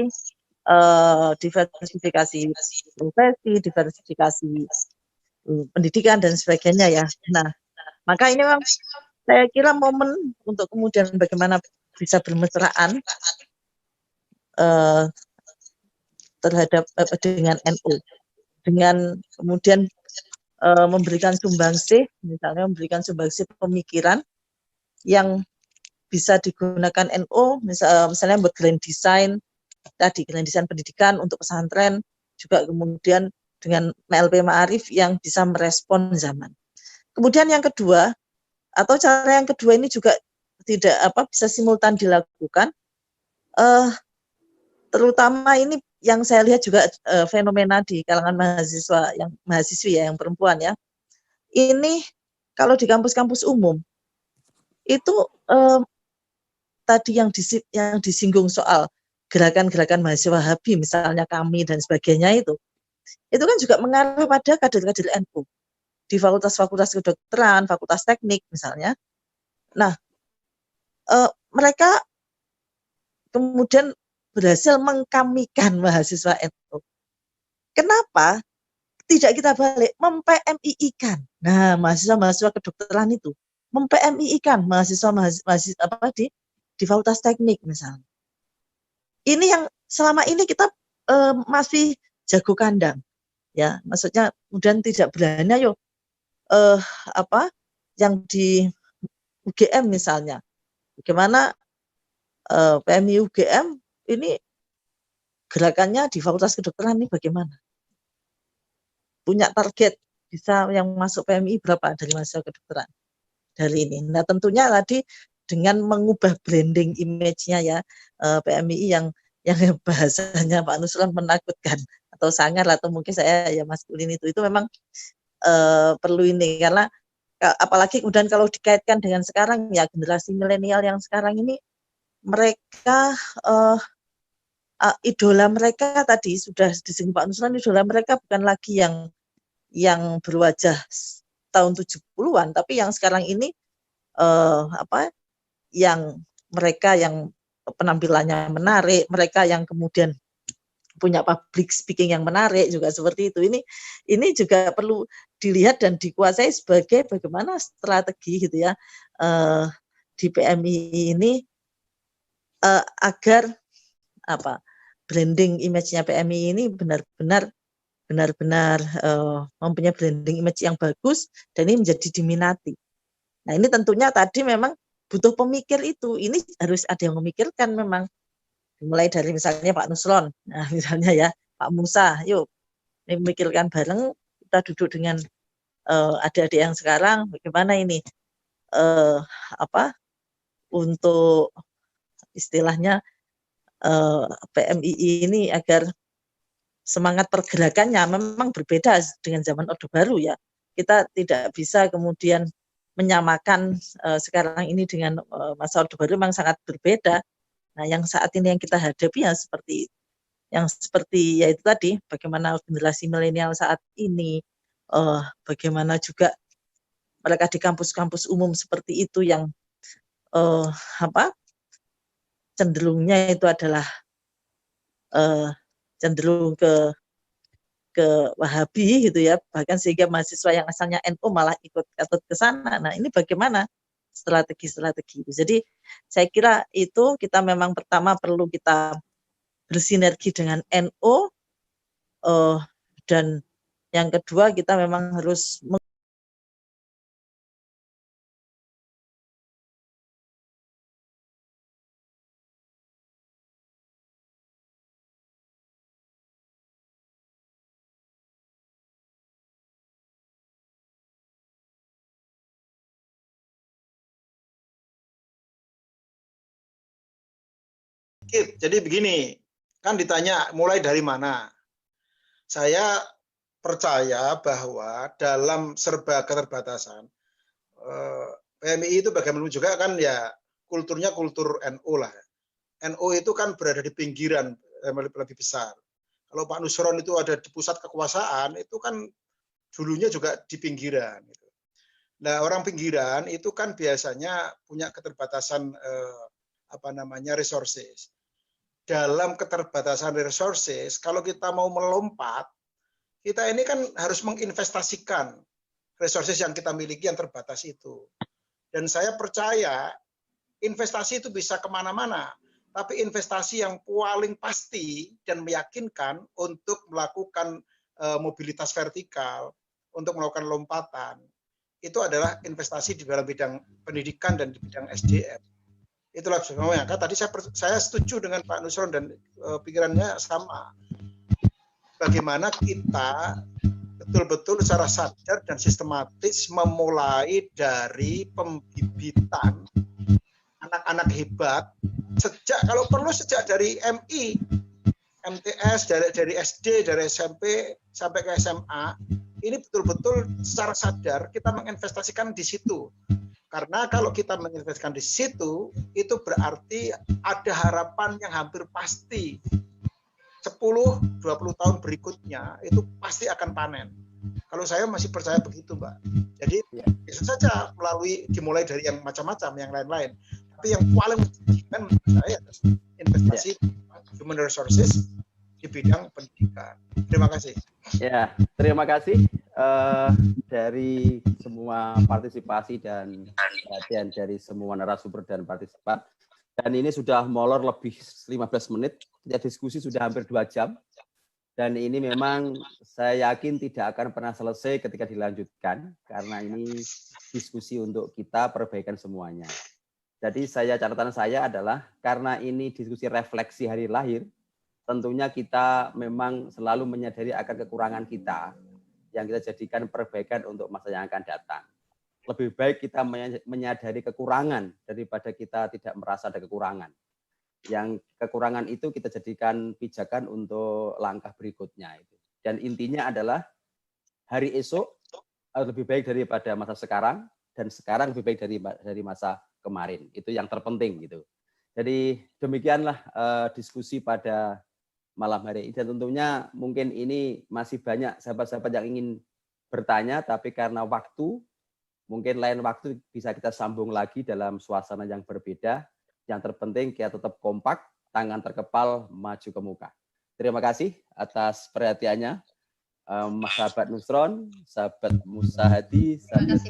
profesi, diversifikasi pendidikan dan sebagainya ya. Nah, maka ini memang saya kira momen untuk kemudian bagaimana bisa bermesraan terhadap dengan NU, dengan kemudian memberikan sumbangsih, misalnya memberikan sumbangsih pemikiran yang bisa digunakan NU, misalnya buat grand design tadi, grand design pendidikan untuk pesantren, juga kemudian dengan MLP Ma'arif yang bisa merespon zaman. Kemudian yang kedua, atau cara yang kedua ini juga tidak bisa simultan dilakukan, terutama ini yang saya lihat juga fenomena di kalangan mahasiswi ya, yang perempuan ya. Ini kalau di kampus-kampus umum itu tadi yang disinggung soal gerakan-gerakan mahasiswa Wahabi misalnya kami dan sebagainya itu kan juga mengarah pada kader-kader NU di fakultas-fakultas kedokteran, fakultas teknik misalnya. Nah, mereka kemudian berhasil mengkamikan mahasiswa NU. Kenapa tidak kita balik mem-PMI-kan? Nah, mahasiswa kedokteran itu mem-PMI-kan mahasiswa di fakultas teknik misalnya. Ini yang selama ini kita masih jago kandang, ya, maksudnya kemudian tidak berani yang di UGM misalnya, bagaimana PMI UGM ini gerakannya di fakultas kedokteran ini bagaimana? Punya target bisa yang masuk PMI berapa dari mahasiswa kedokteran dari ini. Nah tentunya tadi dengan mengubah branding image-nya ya PMI yang bahasanya Pak Nusron menakutkan atau sangar atau mungkin saya ya maskulin itu memang perlu ini, karena apalagi kemudian kalau dikaitkan dengan sekarang ya generasi milenial yang sekarang ini mereka idola mereka tadi sudah disinggung Pak Nusron, idola mereka bukan lagi yang yang berwajah tahun 70-an, tapi yang sekarang ini yang mereka yang penampilannya menarik, mereka yang kemudian punya public speaking yang menarik juga seperti itu. Ini juga perlu dilihat dan dikuasai sebagai bagaimana strategi gitu ya di PMI ini agar branding image-nya PMI ini benar-benar mempunyai branding image yang bagus dan ini menjadi diminati. Nah, ini tentunya tadi memang butuh pemikir itu. Ini harus ada yang memikirkan memang. Mulai dari misalnya Pak Nusron, nah misalnya ya Pak Musa, yuk memikirkan bareng, kita duduk dengan adik-adik yang sekarang, bagaimana ini untuk istilahnya PMII ini agar semangat pergerakannya memang berbeda dengan zaman Orde Baru ya. Kita tidak bisa kemudian menyamakan sekarang ini dengan masa Orde Baru, memang sangat berbeda. Nah, yang saat ini yang kita hadapi ya seperti yaitu tadi, bagaimana generasi milenial saat ini, bagaimana juga mereka di kampus-kampus umum seperti itu yang cenderungnya itu adalah cenderung ke Wahabi gitu ya, bahkan sehingga mahasiswa yang asalnya NU malah ikut ke sana. Nah, ini bagaimana strategi-strategi itu. Jadi saya kira itu kita memang pertama perlu kita bersinergi dengan NU dan yang kedua kita memang harus Jadi begini, kan ditanya mulai dari mana. Saya percaya bahwa dalam serba keterbatasan, PMI itu bagaimana juga kan ya kulturnya kultur NU lah. NU itu kan berada di pinggiran lebih besar. Kalau Pak Nusron itu ada di pusat kekuasaan, itu kan dulunya juga di pinggiran. Nah, orang pinggiran itu kan biasanya punya keterbatasan resources. Dalam keterbatasan resources, kalau kita mau melompat, kita ini kan harus menginvestasikan resources yang kita miliki yang terbatas itu. Dan saya percaya investasi itu bisa kemana-mana, tapi investasi yang paling pasti dan meyakinkan untuk melakukan mobilitas vertikal, untuk melakukan lompatan, itu adalah investasi di dalam bidang pendidikan dan di bidang SDM. Itulah sebenarnya. Kan tadi saya setuju dengan Pak Nusron dan pikirannya sama. Bagaimana kita betul-betul secara sadar dan sistematis memulai dari pembibitan anak-anak hebat kalau perlu sejak dari MI, MTS, dari SD, dari SMP sampai ke SMA. Ini betul-betul secara sadar kita menginvestasikan di situ. Karena kalau kita menginvestasikan di situ, itu berarti ada harapan yang hampir pasti 10-20 tahun berikutnya itu pasti akan panen. Kalau saya masih percaya begitu, Mbak. Jadi bisa saja dimulai dari yang macam-macam, yang lain-lain. Tapi yang paling menjanjikan menurut saya adalah investasi human resources di bidang pendidikan. Terima kasih. Ya, terima kasih dari semua partisipasi dan perhatian dari semua narasumber dan partisipan. Dan ini sudah molor lebih 15 menit, ya diskusi sudah hampir 2 jam. Dan ini memang saya yakin tidak akan pernah selesai ketika dilanjutkan, karena ini diskusi untuk kita perbaikan semuanya. Jadi catatan saya adalah, karena ini diskusi refleksi hari lahir, tentunya kita memang selalu menyadari akan kekurangan kita, yang kita jadikan perbaikan untuk masa yang akan datang. Lebih baik kita menyadari kekurangan daripada kita tidak merasa ada kekurangan. Yang kekurangan itu kita jadikan pijakan untuk langkah berikutnya. Dan intinya adalah hari esok lebih baik daripada masa sekarang, dan sekarang lebih baik dari masa kemarin. Itu yang terpenting gitu. Jadi demikianlah diskusi pada malam hari ini. Dan tentunya mungkin ini masih banyak sahabat-sahabat yang ingin bertanya, tapi karena waktu, mungkin lain waktu bisa kita sambung lagi dalam suasana yang berbeda. Yang terpenting kita tetap kompak, tangan terkepal, maju ke muka. Terima kasih atas perhatiannya, sahabat Nusron, sahabat Musa Hadi, sahabat